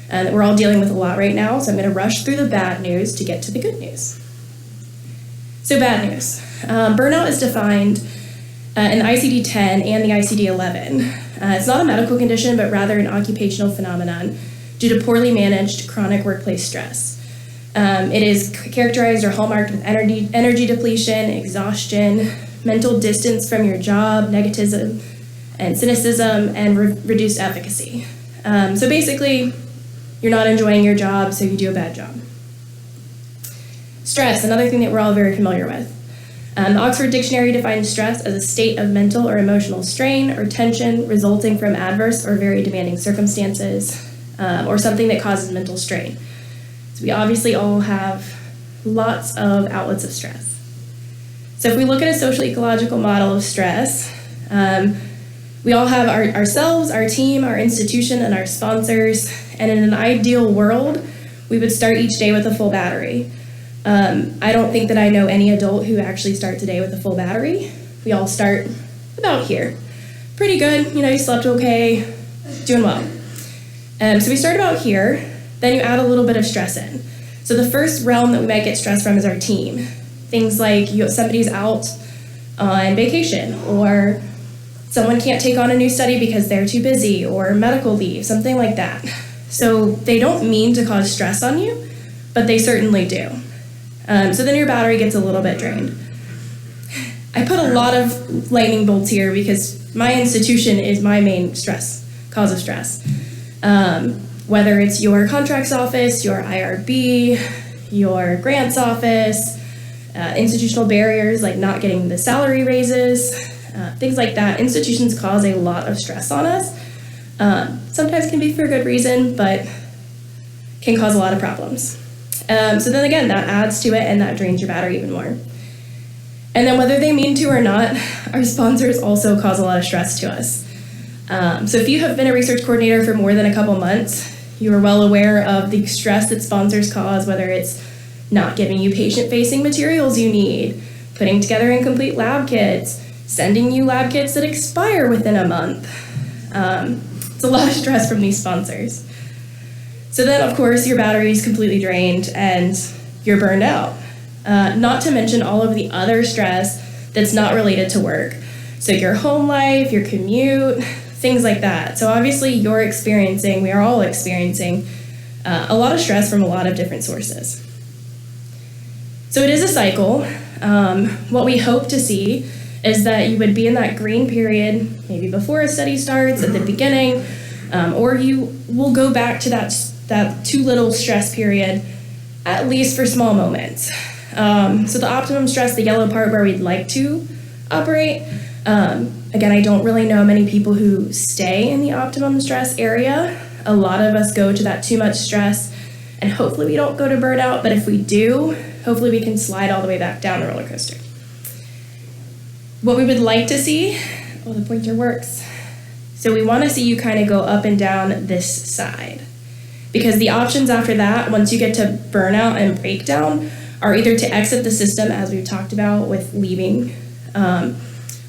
that we're all dealing with a lot right now. So I'm going to rush through the bad news to get to the good news. So bad news. Burnout is defined in the ICD-10 and the ICD-11. It's not a medical condition, but rather an occupational phenomenon due to poorly managed chronic workplace stress. It is characterized or hallmarked with energy depletion, exhaustion, mental distance from your job, negativism, and cynicism, and reduced efficacy. So basically, you're not enjoying your job, so you do a bad job. Stress, another thing that we're all very familiar with. The Oxford Dictionary defines stress as a state of mental or emotional strain or tension resulting from adverse or very demanding circumstances, or something that causes mental strain. So we obviously all have lots of outlets of stress. So if we look at a social ecological model of stress, we all have ourselves, our team, our institution, and our sponsors. And in an ideal world, we would start each day with a full battery. I don't think that I know any adult who actually starts a day with a full battery. We all start about here. Pretty good, you slept okay, doing well. So we start about here, then you add a little bit of stress in. So the first realm that we might get stress from is our team. Things like somebody's out on vacation, or someone can't take on a new study because they're too busy, or medical leave, something like that. So they don't mean to cause stress on you, but they certainly do. So then your battery gets a little bit drained. I put a lot of lightning bolts here because my institution is my main cause of stress. Whether it's your contracts office, your IRB, your grants office, institutional barriers like not getting the salary raises, things like that. Institutions cause a lot of stress on us. Sometimes can be for a good reason, but can cause a lot of problems. So then again, that adds to it and that drains your battery even more. And then whether they mean to or not, our sponsors also cause a lot of stress to us. So if you have been a research coordinator for more than a couple months, you are well aware of the stress that sponsors cause, whether it's not giving you patient-facing materials you need, putting together incomplete lab kits, sending you lab kits that expire within a month. It's a lot of stress from these sponsors. So then, of course, your battery is completely drained and you're burned out. Not to mention all of the other stress that's not related to work. So your home life, your commute, things like that. So obviously we are all experiencing a lot of stress from a lot of different sources. So it is a cycle. What we hope to see is that you would be in that green period, maybe before a study starts, at the beginning, or you will go back to that too little stress period, at least for small moments. So the optimum stress, the yellow part where we'd like to operate, again, I don't really know many people who stay in the optimum stress area. A lot of us go to that too much stress, and hopefully we don't go to burnout, but if we do, hopefully we can slide all the way back down the roller coaster. What we would like to see, the pointer works. So we want to see you kind of go up and down this side, because the options after that, once you get to burnout and breakdown, are either to exit the system, as we've talked about with leaving,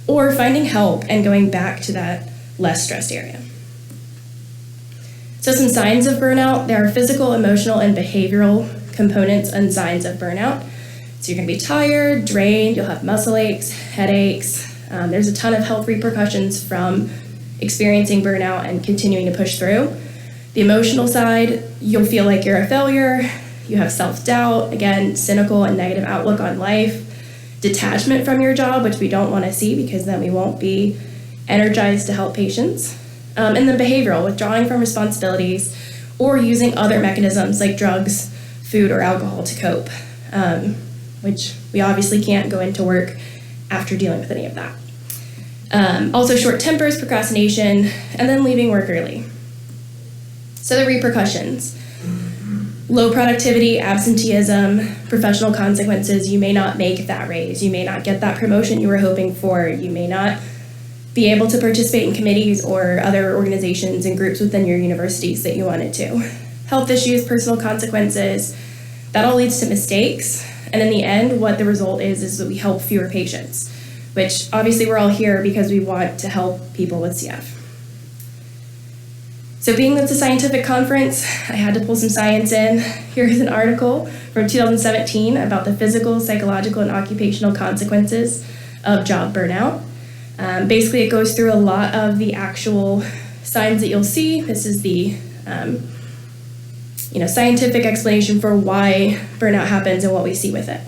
or finding help and going back to that less stressed area. So some signs of burnout, there are physical, emotional, and behavioral components and signs of burnout. So you're gonna be tired, drained, you'll have muscle aches, headaches. There's a ton of health repercussions from experiencing burnout and continuing to push through. The emotional side, you'll feel like you're a failure, you have self-doubt, again, cynical and negative outlook on life, detachment from your job, which we don't wanna see because then we won't be energized to help patients. And then behavioral, withdrawing from responsibilities or using other mechanisms like drugs, food, or alcohol to cope, which we obviously can't go into work after dealing with any of that. Also short tempers, procrastination, and then leaving work early. So the repercussions: low productivity, absenteeism, professional consequences. You may not make that raise. You may not get that promotion you were hoping for. You may not be able to participate in committees or other organizations and groups within your universities that you wanted to. Health issues, personal consequences, that all leads to mistakes. And in the end, what the result is that we help fewer patients, which obviously we're all here because we want to help people with CF. So being that it's a scientific conference, I had to pull some science in. Here's an article from 2017 about the physical, psychological, and occupational consequences of job burnout. Basically, it goes through a lot of the actual signs that you'll see. This is the scientific explanation for why burnout happens and what we see with it.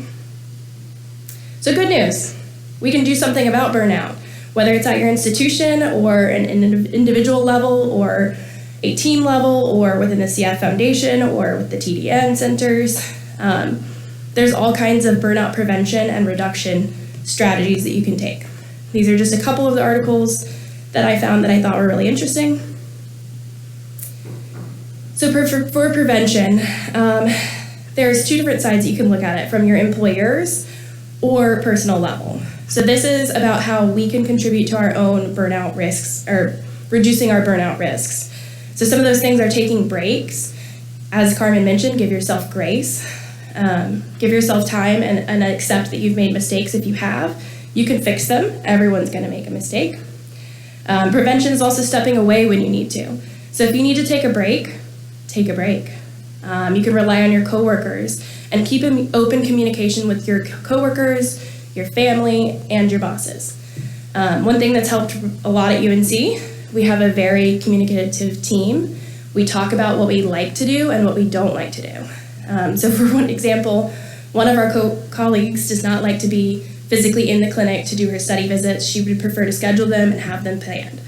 So good news, we can do something about burnout, whether it's at your institution or an individual level or a team level or within the CF Foundation or with the TDN centers. There's all kinds of burnout prevention and reduction strategies that you can take. These are just a couple of the articles that I found that I thought were really interesting. So for prevention, there's two different sides you can look at it, from your employers or personal level. So this is about how we can contribute to our own burnout risks, or reducing our burnout risks. So some of those things are taking breaks. As Carmen mentioned, give yourself grace, give yourself time and accept that you've made mistakes if you have. You can fix them. Everyone's going to make a mistake. Prevention is also stepping away when you need to. So if you need to take a break, take a break. You can rely on your coworkers and keep an open communication with your coworkers, your family, and your bosses. One thing that's helped a lot at UNC, we have a very communicative team. We talk about what we like to do and what we don't like to do. So for one example, one of our colleagues does not like to be physically in the clinic to do her study visits. She would prefer to schedule them and have them planned.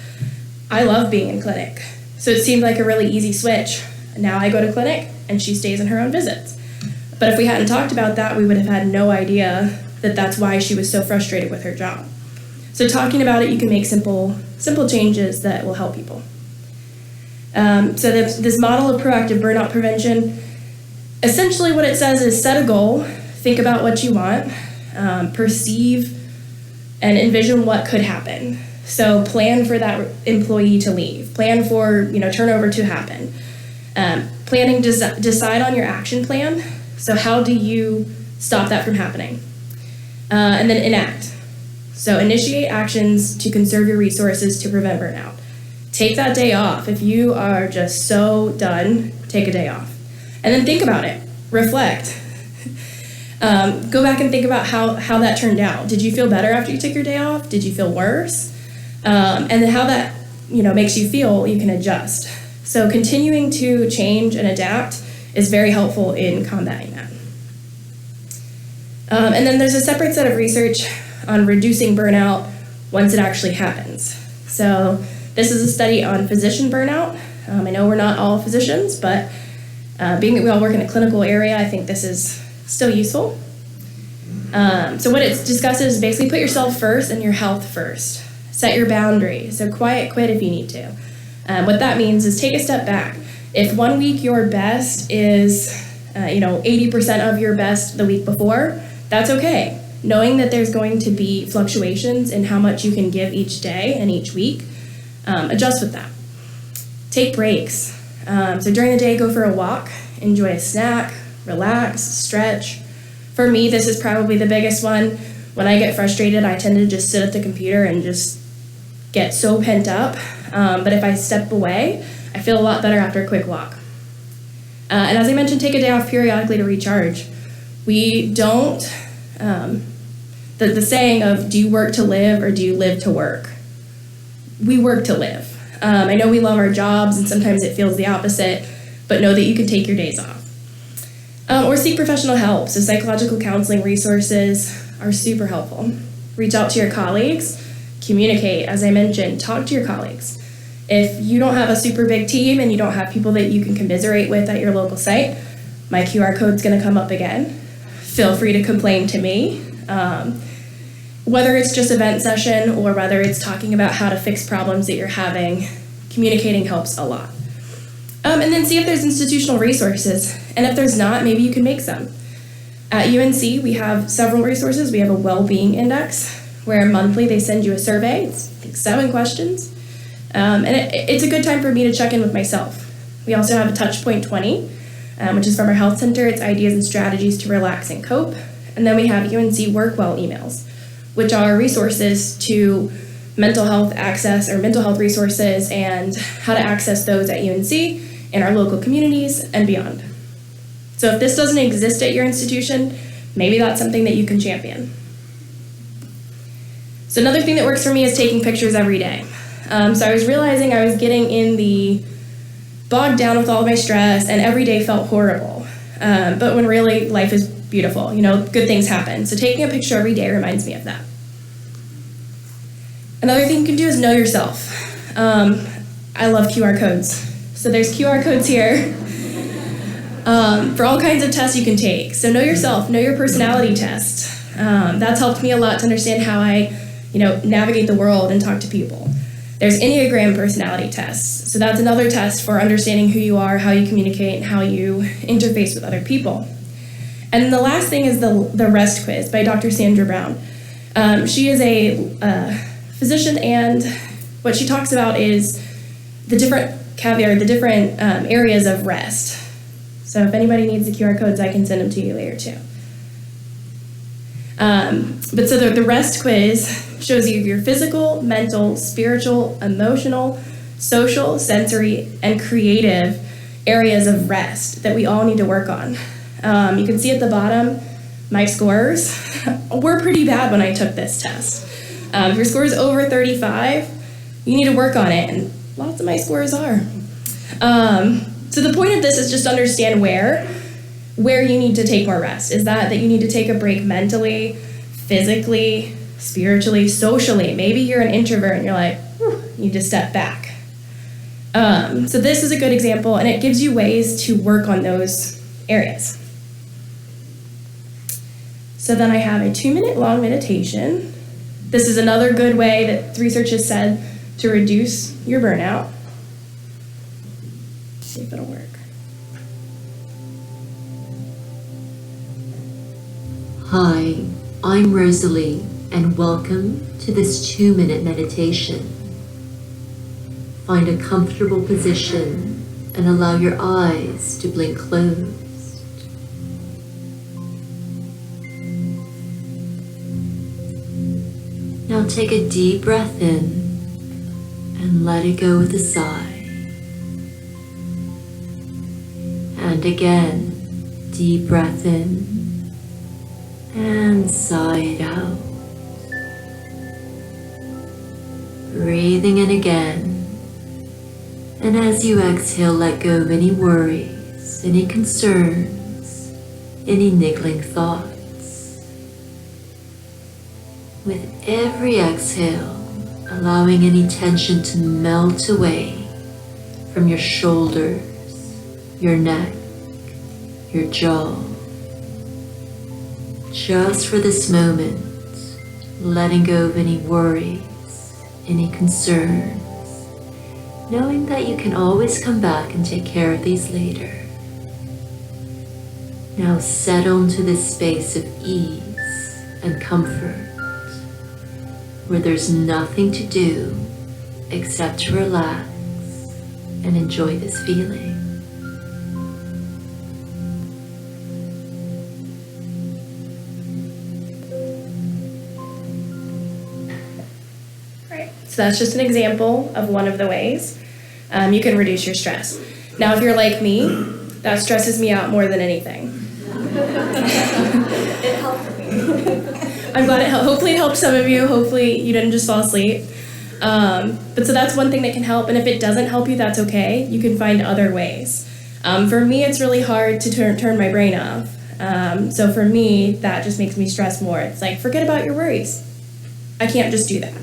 I love being in clinic, so it seemed like a really easy switch. Now I go to clinic and she stays in her own visits. But if we hadn't talked about that, we would have had no idea that that's why she was so frustrated with her job. So talking about it, you can make simple changes that will help people. So this model of proactive burnout prevention, essentially what it says is set a goal, think about what you want, perceive and envision what could happen. So plan for that employee to leave, plan for turnover to happen. Planning, decide on your action plan. So how do you stop that from happening? And then enact. So initiate actions to conserve your resources to prevent burnout. Take that day off. If you are just so done, take a day off. And then think about it, reflect. Go back and think about how that turned out. Did you feel better after you took your day off? Did you feel worse? And then how that makes you feel, you can adjust. So continuing to change and adapt is very helpful in combating that. And then there's a separate set of research on reducing burnout once it actually happens. So this is a study on physician burnout. I know we're not all physicians, but being that we all work in a clinical area, I think this is still useful. So what it discusses is basically put yourself first and your health first. Set your boundaries. So quiet quit if you need to. What that means is take a step back. If 1 week your best is 80% of your best the week before, that's okay. Knowing that there's going to be fluctuations in how much you can give each day and each week, adjust with that. Take breaks. So during the day, go for a walk, enjoy a snack, relax, stretch. For me, this is probably the biggest one. When I get frustrated, I tend to just sit at the computer and just get so pent up. But if I step away, I feel a lot better after a quick walk. And as I mentioned, take a day off periodically to recharge. We don't, the saying of, do you work to live or do you live to work? We work to live. I know we love our jobs and sometimes it feels the opposite, but know that you can take your days off. Or seek professional help. So psychological counseling resources are super helpful. Reach out to your colleagues, communicate. As I mentioned, talk to your colleagues. If you don't have a super big team and you don't have people that you can commiserate with at your local site, my QR code's gonna come up again. Feel free to complain to me. Whether it's just event session or whether it's talking about how to fix problems that you're having, communicating helps a lot. And then see if there's institutional resources. And if there's not, maybe you can make some. At UNC, we have several resources. We have a well-being index where monthly they send you a survey. It's, I think, 7 questions. And it's a good time for me to check in with myself. We also have a Touchpoint 20, which is from our health center. It's ideas and strategies to relax and cope. And then we have UNC Work Well emails, which are resources to mental health access or mental health resources and how to access those at UNC, in our local communities, and beyond. So if this doesn't exist at your institution, maybe that's something that you can champion. So another thing that works for me is taking pictures every day. So I was realizing I was getting in the bogged down with all of my stress and every day felt horrible. But when really life is beautiful, good things happen. So taking a picture every day reminds me of that. Another thing you can do is know yourself. I love QR codes. So there's QR codes here for all kinds of tests you can take. So know yourself, know your personality test. That's helped me a lot to understand how I, navigate the world and talk to people. There's Enneagram personality tests. So that's another test for understanding who you are, how you communicate, and how you interface with other people. And then the last thing is the REST quiz by Dr. Sandra Brown. She is a physician, and what she talks about is the different areas of rest. So if anybody needs the QR codes, I can send them to you later too. But so the REST quiz shows you your physical, mental, spiritual, emotional, social, sensory, and creative areas of rest that we all need to work on. You can see at the bottom, my scores were pretty bad when I took this test. If your score is over 35, you need to work on it, and lots of my scores are. So the point of this is just to understand where you need to take more rest. Is that you need to take a break mentally, physically, spiritually, socially. Maybe you're an introvert and you're like, you need to step back. So this is a good example, and it gives you ways to work on those areas. So then I have a 2-minute long meditation. This is another good way that research has said to reduce your burnout. Let's see if it'll work. Hi, I'm Rosalie, and welcome to this 2-minute meditation. Find a comfortable position and allow your eyes to blink closed. Now take a deep breath in and let it go with a sigh. And again, deep breath in and sigh it out. Breathing in again. And as you exhale, let go of any worries, any concerns, any niggling thoughts. With every exhale, allowing any tension to melt away from your shoulders, your neck, your jaw. Just for this moment, letting go of any worries, any concerns, knowing that you can always come back and take care of these later. Now settle into this space of ease and comfort, where there's nothing to do except to relax and enjoy this feeling. Right. So that's just an example of one of the ways you can reduce your stress. Now, if you're like me, that stresses me out more than anything. It helped me. I'm glad it helped. Hopefully it helped some of you. Hopefully you didn't just fall asleep. But so that's one thing that can help. And if it doesn't help you, that's okay. You can find other ways. For me, it's really hard to turn my brain off. So for me, that just makes me stress more. It's like, forget about your worries. I can't just do that.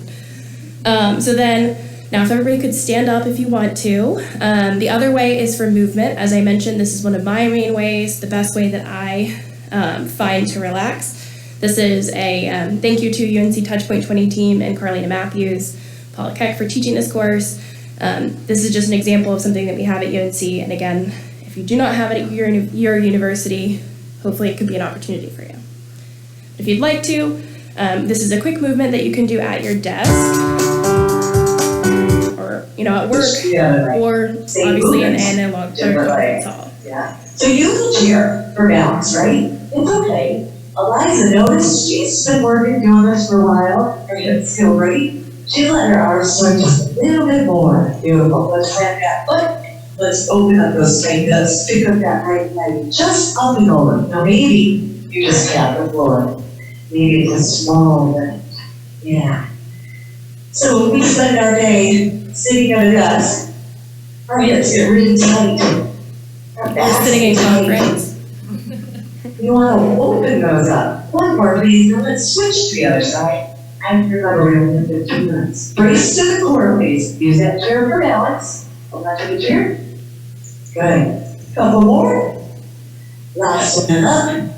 So then, now if everybody could stand up if you want to. The other way is for movement. As I mentioned, this is one of my main ways, the best way that I find to relax. This is a thank you to UNC Touchpoint 20 team and Carlina Matthews, Paula Keck for teaching this course. This is just an example of something that we have at UNC. And again, if you do not have it at your university, hopefully it could be an opportunity for you. If you'd like to, this is a quick movement that you can do at your desk, or at work, or obviously in an analog conference hall. Yeah. So you can cheer for balance, right? It's okay. Eliza noticed she's been doing this for a while. It's still great. She let her arms swing just a little bit more. Beautiful. Let's plant that foot. Let's open up those fingers. Pick up that right leg. Just up and over. Now maybe you just tap the floor. Maybe it's a small lift. Yeah. So we spend our day sitting at a desk. Our hips get really tight. Our backs Sitting in get tight. conference. You want to open those up. One more, please, and let's switch to the other side. And remember, we're in 15 minutes. Brace to the core, please. Use that chair for balance. Hold on to the chair. Good. Couple more. Last one up.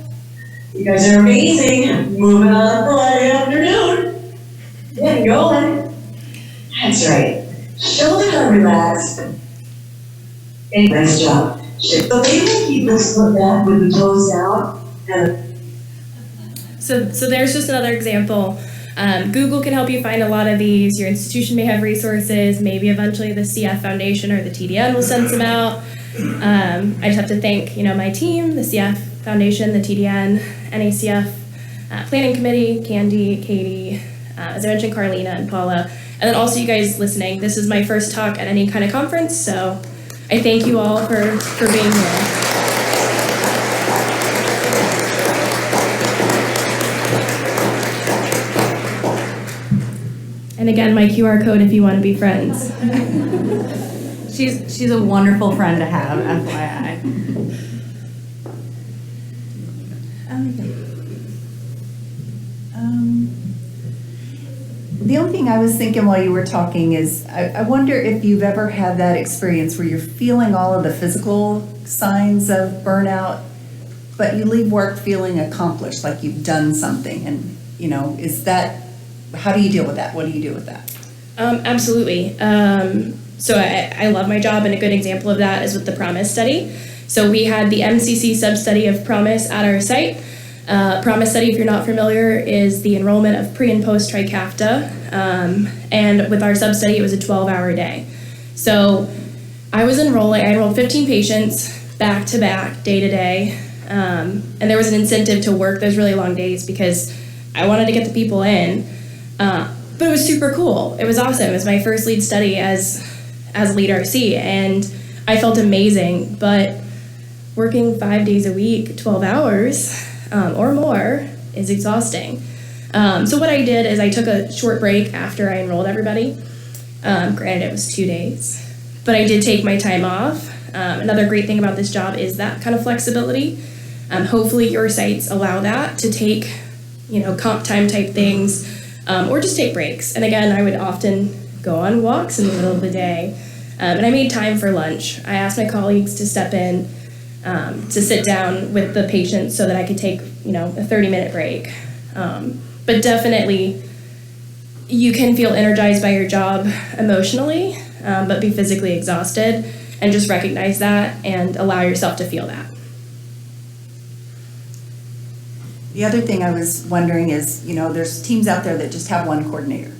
You guys are amazing. Moving on Friday afternoon. Get going. That's right. Shoulders are relaxed. Hey, nice job. So maybe keep this foot back with the toes down. And So there's just another example. Google can help you find a lot of these. Your institution may have resources. Maybe eventually the CF Foundation or the TDN will send some out. I just have to thank my team, the CF Foundation, the TDN, NACF Planning Committee, Candy, Katie, as I mentioned, Carlina and Paula, and then also you guys listening. This is my first talk at any kind of conference, so I thank you all for being here. And again, my QR code if you want to be friends. She's a wonderful friend to have, FYI. The only thing I was thinking while you were talking is, I wonder if you've ever had that experience where you're feeling all of the physical signs of burnout, but you leave work feeling accomplished, like you've done something, and is that, how do you deal with that? What do you do with that? Absolutely. So I love my job, and a good example of that is with the PROMISE study. So we had the MCC sub-study of PROMISE at our site. PROMISE study, if you're not familiar, is the enrollment of pre and post Trikafta. And with our sub-study, it was a 12-hour day. So I enrolled 15 patients back to back, day to day. And there was an incentive to work those really long days because I wanted to get the people in. But it was super cool. It was awesome. It was my first lead study as lead RC, and I felt amazing. But working 5 days a week, 12 hours or more is exhausting. So what I did is I took a short break after I enrolled everybody. Granted, it was 2 days, but I did take my time off. Another great thing about this job is that kind of flexibility. Hopefully your sites allow that to take, comp time type things, or just take breaks. And again, I would often go on walks in the middle of the day. And I made time for lunch. I asked my colleagues to step in, to sit down with the patients so that I could take, a 30-minute break. But definitely, you can feel energized by your job emotionally, but be physically exhausted, and just recognize that and allow yourself to feel that. The other thing I was wondering is, there's teams out there that just have one coordinator.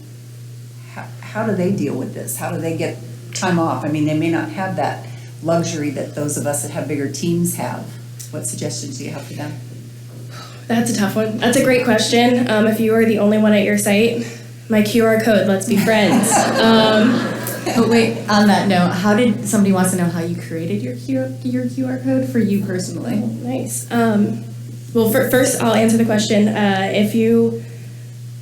How do they deal with this? How do they get time off? I mean, they may not have that luxury that those of us that have bigger teams have. What suggestions do you have for them? That's a tough one. That's a great question. If you are the only one at your site, my QR code, let's be friends. But wait, on that note, somebody wants to know how you created your QR code for you personally? Nice. Well, first I'll answer the question. If you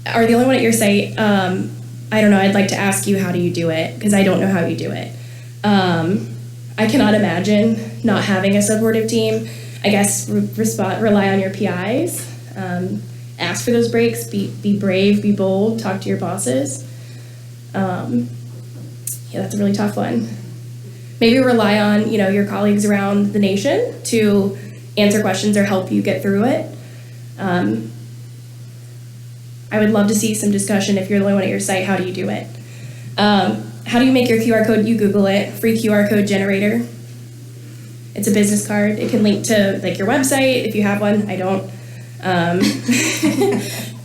are the only one at your site, I don't know, I'd like to ask you, how do you do it? Because I don't know how you do it. I cannot imagine not having a supportive team. I guess rely on your PIs, ask for those breaks, be brave, be bold, talk to your bosses. That's a really tough one. Maybe rely on, your colleagues around the nation to answer questions or help you get through it. I would love to see some discussion. If you're the only one at your site, how do you do it? How do you make your QR code? You Google it, free QR code generator. It's a business card. It can link to your website if you have one. I don't.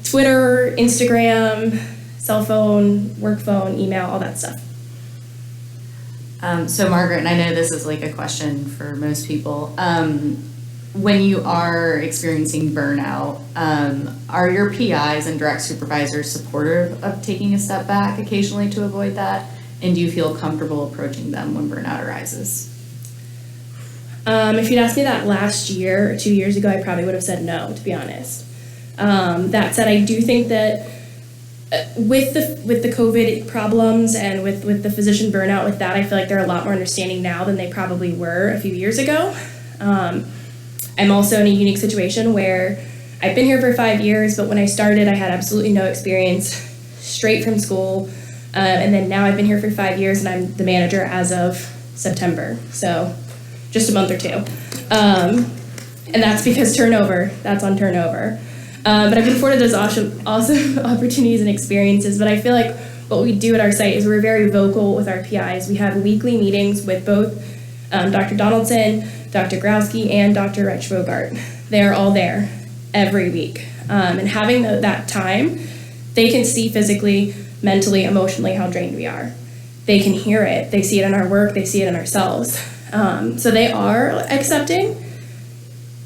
Twitter, Instagram, cell phone, work phone, email, all that stuff. So Margaret, and I know this is a question for most people, when you are experiencing burnout, are your PIs and direct supervisors supportive of taking a step back occasionally to avoid that? And do you feel comfortable approaching them when burnout arises? If you'd asked me that last year or 2 years ago, I probably would have said no, to be honest. That said, I do think that with the COVID problems and with the physician burnout, with that, I feel like they're a lot more understanding now than they probably were a few years ago. I'm also in a unique situation where I've been here for 5 years, but when I started, I had absolutely no experience, straight from school. And then now I've been here for 5 years, and I'm the manager as of September. So just a month or two. And that's because that's on turnover. But I've been afforded those awesome opportunities and experiences. But I feel like what we do at our site is we're very vocal with our PIs. We have weekly meetings with both Dr. Donaldson, Dr. Growski, and Dr. Reich-Bogart. They're all there every week. And having that time, they can see physically, mentally, emotionally how drained we are. They can hear it. They see it in our work. They see it in ourselves. So they are accepting.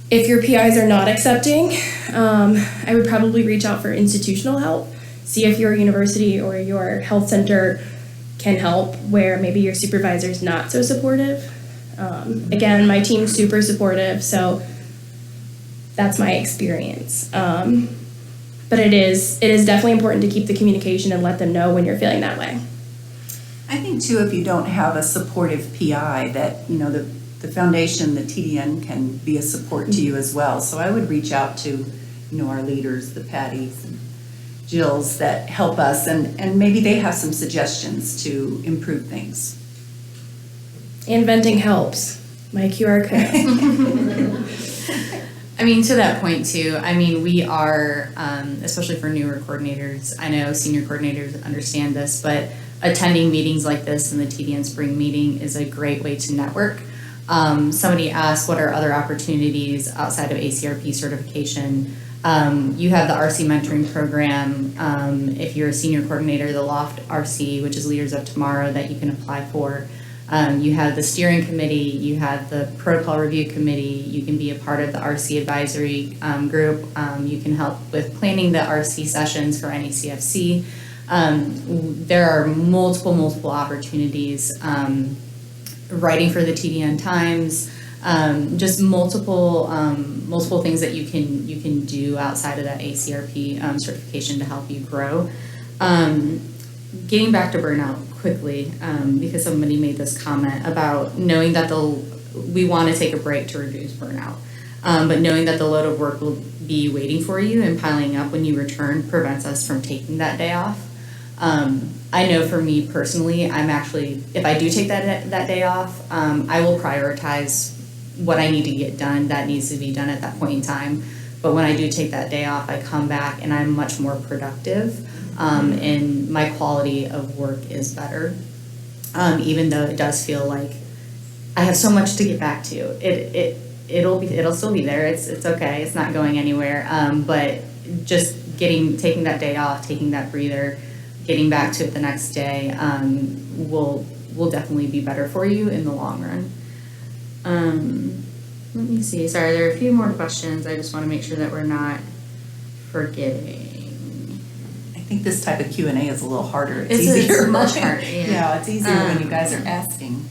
If your PIs are not accepting, I would probably reach out for institutional help. See if your university or your health center can help where maybe your supervisor is not so supportive. Again, my team's super supportive, so that's my experience. But it is definitely important to keep the communication and let them know when you're feeling that way. I think too, if you don't have a supportive PI, that the foundation, the TDN, can be a support to you as well. So I would reach out to our leaders, the Patties and Jills, that help us, and maybe they have some suggestions to improve things. And venting helps. My QR code. I mean, to that point too, we are, especially for newer coordinators, I know senior coordinators understand this, but attending meetings like this and the TDN Spring meeting is a great way to network. Somebody asked, what are other opportunities outside of ACRP certification? You have the RC mentoring program. If you're a senior coordinator, the LOFT RC, which is Leaders of Tomorrow, that you can apply for. You have the steering committee, you have the protocol review committee, you can be a part of the RC advisory group, you can help with planning the RC sessions for NACFC. There are multiple opportunities, writing for the TDN Times, just multiple things that you can do outside of that ACRP certification to help you grow. Getting back to burnout quickly, because somebody made this comment about knowing that we want to take a break to reduce burnout, but knowing that the load of work will be waiting for you and piling up when you return prevents us from taking that day off. I know for me personally, if I do take that day off, I will prioritize what I need to get done that needs to be done at that point in time. But when I do take that day off, I come back and I'm much more productive, and my quality of work is better, even though it does feel like I have so much to get back to. It'll still be there. It's okay. It's not going anywhere. But just taking that day off, taking that breather, getting back to it the next day, will definitely be better for you in the long run. Let me see. Sorry, there are a few more questions. I just want to make sure that we're not forgetting. I think this type of Q&A is a little harder. It's easier. much harder. Yeah, it's easier when you guys are asking.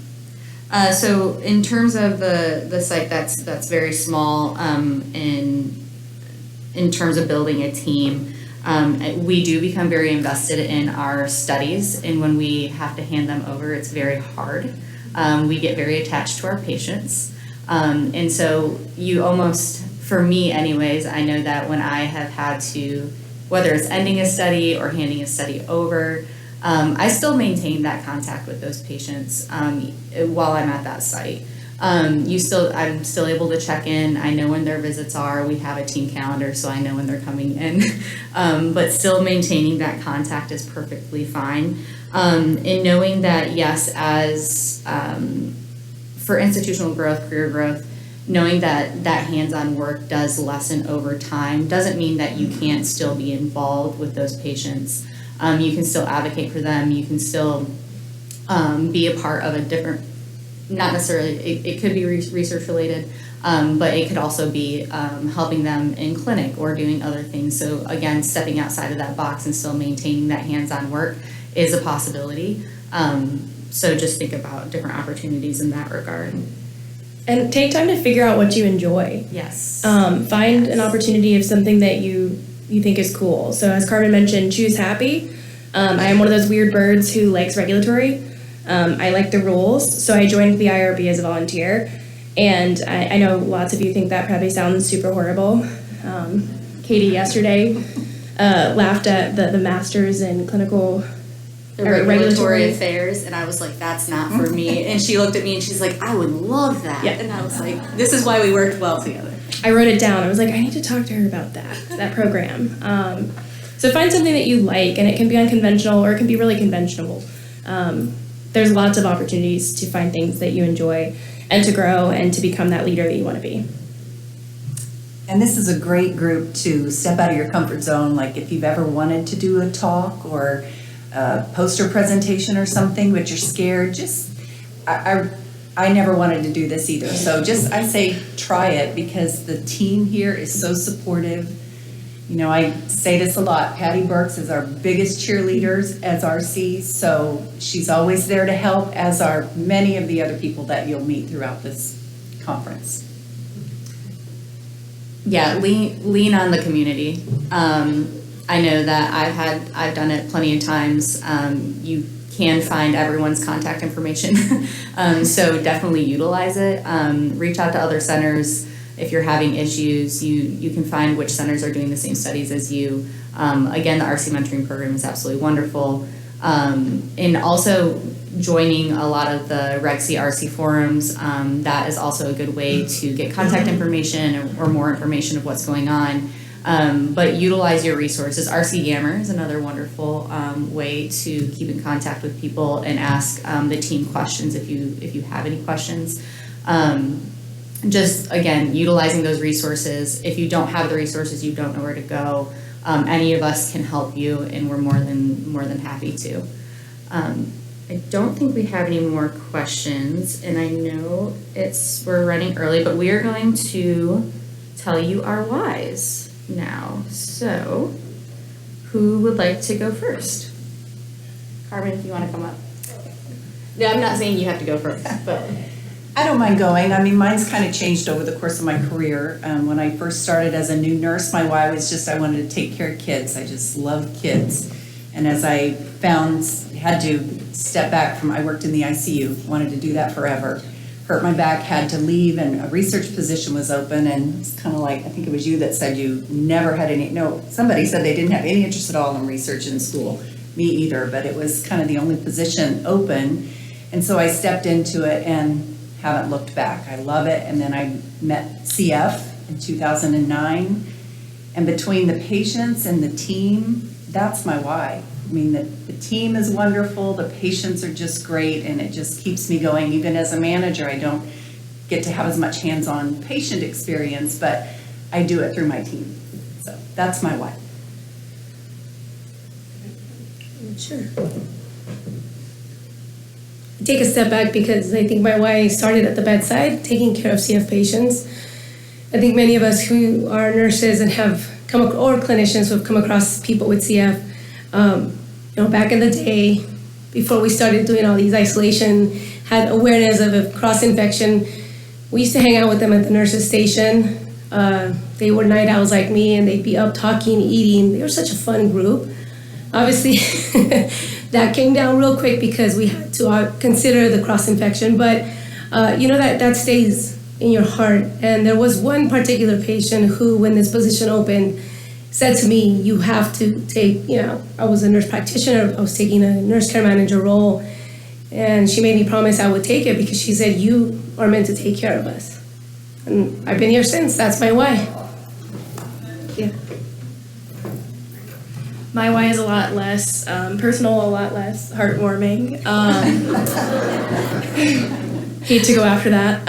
So in terms of the site, that's very small. In terms of building a team, we do become very invested in our studies, and when we have to hand them over, it's very hard. We get very attached to our patients, and so you almost, for me anyways, I know that when I have had to, whether it's ending a study or handing a study over, I still maintain that contact with those patients while I'm at that site. I'm still able to check in. I know when their visits are. We have a team calendar, so I know when they're coming in. But still maintaining that contact is perfectly fine. And knowing that, yes, as for institutional growth, career growth, knowing that hands-on work does lessen over time doesn't mean that you can't still be involved with those patients. You can still advocate for them. You can still be a part of a different, not necessarily, it could be research related, but it could also be helping them in clinic or doing other things. So again, stepping outside of that box and still maintaining that hands-on work is a possibility. So just think about different opportunities in that regard. And take time to figure out what you enjoy. Yes. Find an opportunity of something that you think is cool. So as Carmen mentioned, choose happy. I am one of those weird birds who likes regulatory. I like the rules, so I joined the IRB as a volunteer. And I know lots of you think that probably sounds super horrible. Katie yesterday laughed at the masters in clinical regulatory affairs, and I was like, that's not for me. And she looked at me and she's like, I would love that. Yeah. And I was like, this is why we worked well together. I wrote it down. I was like, I need to talk to her about that program. So find something that you like, and it can be unconventional or it can be really conventional. There's lots of opportunities to find things that you enjoy and to grow and to become that leader that you want to be. And this is a great group to step out of your comfort zone. Like if you've ever wanted to do a talk or a poster presentation or something, but you're scared, I never wanted to do this either. So I say try it, because the team here is so supportive. You know, I say this a lot. Patty Burks is our biggest cheerleaders as RC, so she's always there to help, as are many of the other people that you'll meet throughout this conference. Yeah, lean on the community. I know that I've done it plenty of times. You can find everyone's contact information, so definitely utilize it. Reach out to other centers. If you're having issues, you can find which centers are doing the same studies as you. Again, the RC mentoring program is absolutely wonderful. And also joining a lot of the RegC RC forums, that is also a good way to get contact information or more information of what's going on. But utilize your resources. RC Yammer is another wonderful way to keep in contact with people and ask the team questions if you have any questions. Just again, utilizing those resources. If you don't have the resources, you don't know where to go, any of us can help you, and we're more than happy to. I don't think we have any more questions, and I know we're running early, but we are going to tell you our whys now. So, who would like to go first? Carmen, if you want to come up. No, I'm not saying you have to go first, but I don't mind going. I mean, mine's kind of changed over the course of my career. When I first started as a new nurse, my why was just I wanted to take care of kids. I just love kids. And as I had to step back from, I worked in the ICU, wanted to do that forever. Hurt my back, had to leave, and a research position was open, and it's kind of like, I think it was you that said you never had somebody said they didn't have any interest at all in research in school. Me either, but it was kind of the only position open. And so I stepped into it and haven't looked back. I love it. And then I met CF in 2009. And between the patients and the team, that's my why. I mean, the team is wonderful, the patients are just great, and it just keeps me going. Even as a manager, I don't get to have as much hands-on patient experience, but I do it through my team. So that's my why. Sure. Take a step back because I think my why started at the bedside, taking care of CF patients. I think many of us who are nurses and have or clinicians who have come across people with CF, back in the day, before we started doing all these isolation, had awareness of a cross-infection. We used to hang out with them at the nurses' station. They were night owls like me, and they'd be up talking, eating. They were such a fun group. Obviously, that came down real quick because we had to consider the cross-infection, but that stays in your heart. And there was one particular patient who, when this position opened, said to me, you have to take, I was a nurse practitioner, I was taking a nurse care manager role, and she made me promise I would take it because she said, you are meant to take care of us. And I've been here since, that's my why. Yeah. My why is a lot less personal, a lot less heartwarming. Hate to go after that.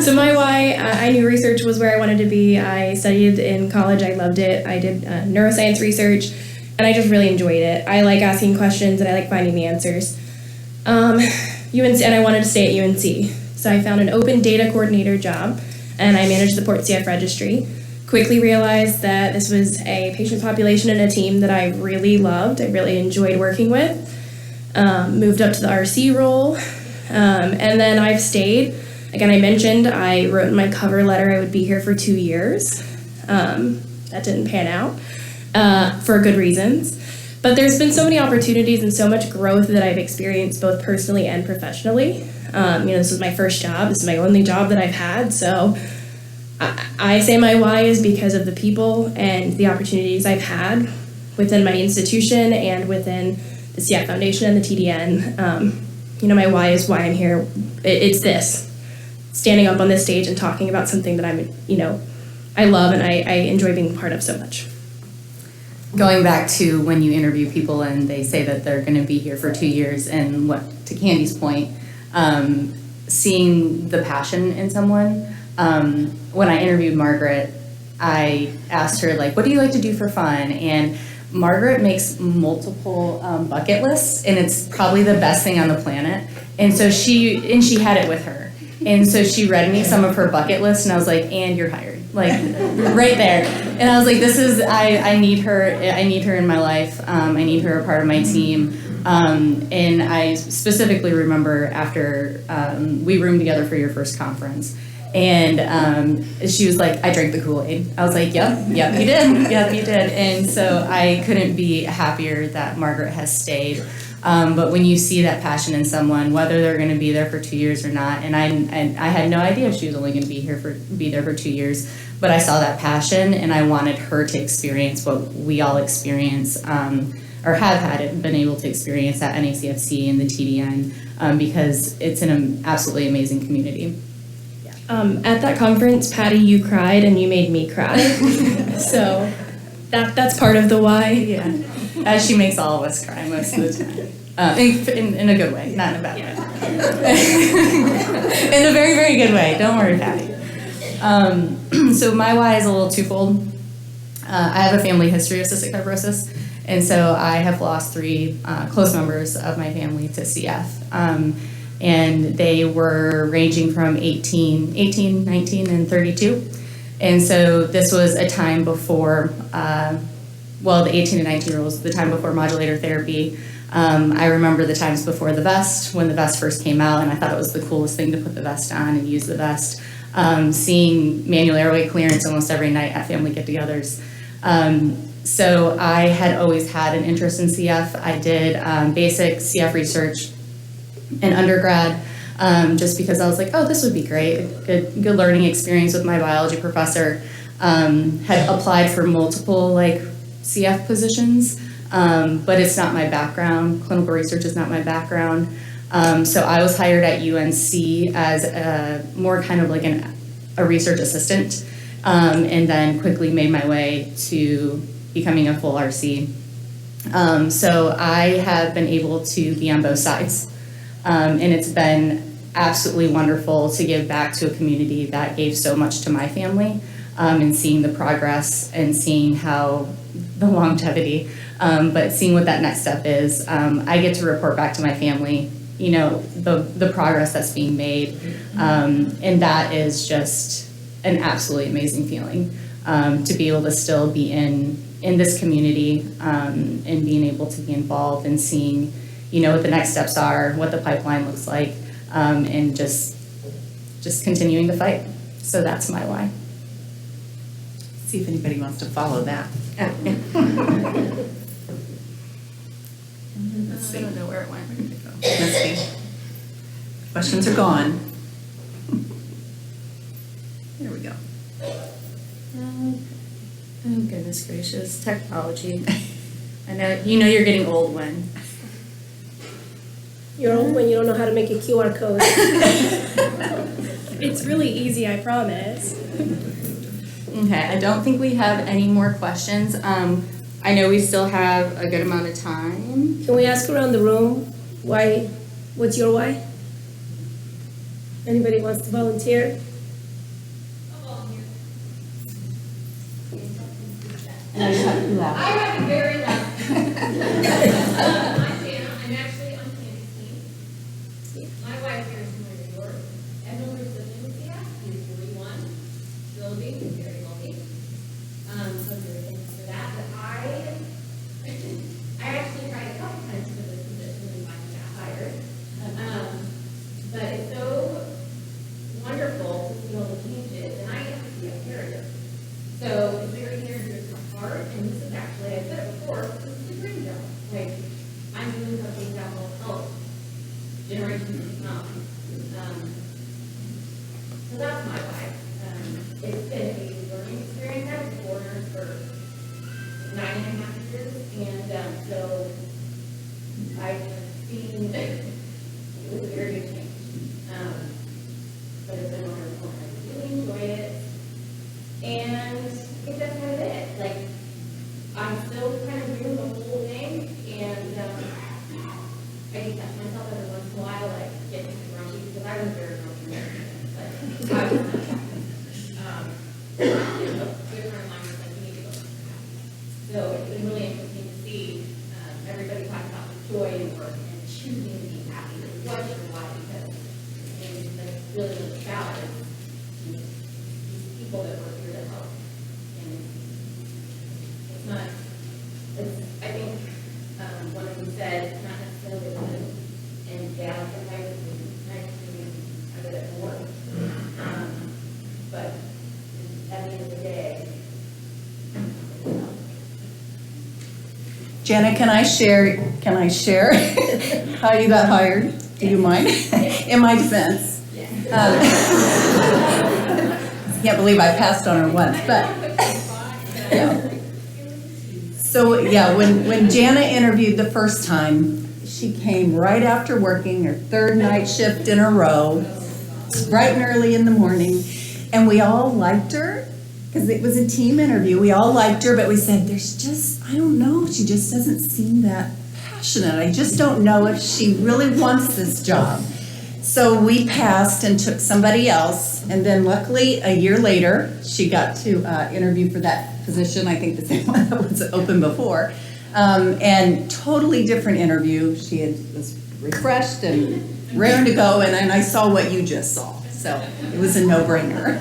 So my why, I knew research was where I wanted to be. I studied in college, I loved it. I did neuroscience research, and I just really enjoyed it. I like asking questions, and I like finding the answers. UNC, and I wanted to stay at UNC. So I found an open data coordinator job, and I managed the Port CF registry. Quickly realized that this was a patient population and a team that I really loved. I really enjoyed working with. Moved up to the RC role, and then I've stayed. Again, I mentioned I wrote in my cover letter I would be here for 2 years. That didn't pan out for good reasons. But there's been so many opportunities and so much growth that I've experienced both personally and professionally. This was my first job. This is my only job that I've had. So I say my why is because of the people and the opportunities I've had within my institution and within the CF Foundation and the TDN. My why is why I'm here. It's this. Standing up on this stage and talking about something that I love and I enjoy being part of so much. Going back to when you interview people and they say that they're going to be here for 2 years, and to Candy's point, seeing the passion in someone. When I interviewed Margaret, I asked her, what do you like to do for fun? And Margaret makes multiple bucket lists, and it's probably the best thing on the planet. And so she had it with her. And so she read me some of her bucket list, and I was like, and you're hired. Right there. And I was like, I need her in my life. I need her a part of my team. And I specifically remember after we roomed together for your first conference, and she was like, I drank the Kool-Aid. I was like, yep, you did. Yep, you did. And so I couldn't be happier that Margaret has stayed. But when you see that passion in someone, whether they're going to be there for 2 years or not, and I had no idea she was only going to be there for 2 years, but I saw that passion, and I wanted her to experience what we all experience, or have been able to experience at NACFC and the TDN, because it's an absolutely amazing community. At that conference, Patty, you cried and you made me cry. So that's part of the why. Yeah. As she makes all of us cry most of the time. In a good way, not in a bad way. In a very, very good way. Don't worry, Patty. So my why is a little twofold. I have a family history of cystic fibrosis, and so I have lost 3 close members of my family to CF. And they were ranging from 18, 19, and 32. And so this was a time before, the 18 to 19-year-olds, the time before modulator therapy. I remember the times before the vest, when the vest first came out, and I thought it was the coolest thing to put the vest on and use the vest. Seeing manual airway clearance almost every night at family get-togethers. So I had always had an interest in CF. I did basic CF research in undergrad, just because I was like, oh, this would be great. Good learning experience with my biology professor. Had applied for multiple CF positions, but it's not my background. Clinical research is not my background. So I was hired at UNC as more kind of like a research assistant, and then quickly made my way to becoming a full RC. So I have been able to be on both sides, and it's been absolutely wonderful to give back to a community that gave so much to my family, and seeing the progress and seeing how the longevity, but seeing what that next step is. I get to report back to my family, the progress that's being made, and that is just an absolutely amazing feeling, to be able to still be in this community, and being able to be involved and seeing, what the next steps are, what the pipeline looks like, and just continuing to fight. So that's my why. See if anybody wants to follow that. I don't know where it went. Where did it go? Let's see. Questions are gone. There we go. Oh, goodness gracious, technology. I know, you're getting old when. You're old when you don't know how to make a QR code. It's really easy, I promise. Okay, I don't think we have any more questions. I know we still have a good amount of time. Can we ask around the room why? What's your why? Anybody wants to volunteer? I have a very loud. I'm Jana. I'm actually on Candy's team. My wife here is from New York. Everyone who's living with CF, he's 41, still being very healthy. So very thankful for that. But I actually tried a couple times for this position and finally got hired. But it's so wonderful to see all the changes, and I get to be a character. So it's very near and dear to my heart, and this is actually, I said it before, this is a dream job. I'm doing something that will help generations to come. So that's my life. It's been a learning experience. I was a foreigner for 9.5 years, and so I've seen it was a very good change. But it's been wonderful. I really enjoy it. And I think that's kind of it. I'm still kind of doing the whole thing, and I do catch myself every once in a while, getting grumpy, because I was very grumpy. But I was not. Good friend of mine was like, you need to go. So it's been really interesting to see everybody talk about the joy in work and choosing to be happy. What's your why? Because really what it's about is these people that work here to help. And it's not, I think one of them said, it's not necessarily good and bad, sometimes it's nice to be a bit more. But at the end of the day, Jana, can I share how you got hired? Do you mind? In my defense. Can't believe I passed on her once, but yeah. So yeah, when Jana interviewed the first time, she came right after working her third night shift in a row, bright and early in the morning, and we all liked her because it was a team interview. We all liked her, but we said, I don't know, she just doesn't seem that passionate. I just don't know if she really wants this job. So we passed and took somebody else, and then luckily a year later, she got to interview for that position, I think the same one that was open before, and totally different interview. She was refreshed and raring to go, and I saw what you just saw, so it was a no-brainer.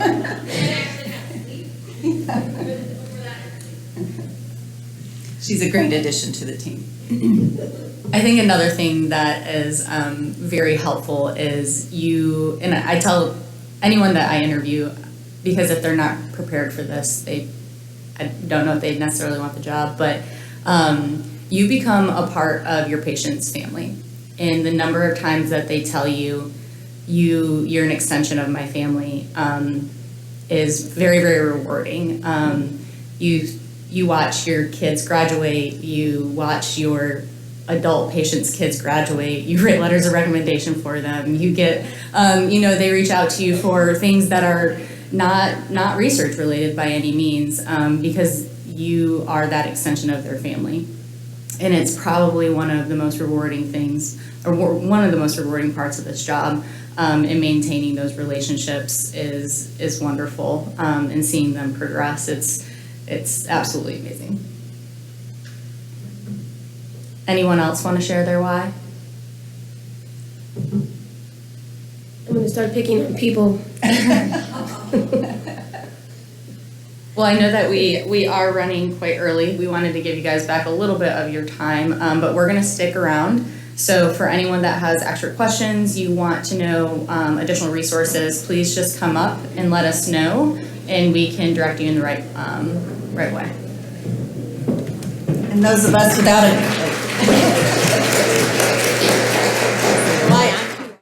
She's a great addition to the team. I think another thing that is very helpful is and I tell anyone that I interview, because if they're not prepared for this, I don't know if they necessarily want the job, but you become a part of your patient's family. And the number of times that they tell you, you're an extension of my family, is very, very rewarding. You watch your kids graduate, you watch your adult patients' kids graduate, you write letters of recommendation for them, you get, they reach out to you for things that are not research related by any means, because you are that extension of their family. And it's probably one of the most rewarding things, or one of the most rewarding parts of this job, and maintaining those relationships is wonderful, and seeing them progress, it's absolutely amazing. Anyone else want to share their why? I'm going to start picking on people. Well, I know that we are running quite early. We wanted to give you guys back a little bit of your time, but we're going to stick around. So for anyone that has extra questions, you want to know additional resources, please just come up and let us know, and we can direct you in the right way. And those of us without it.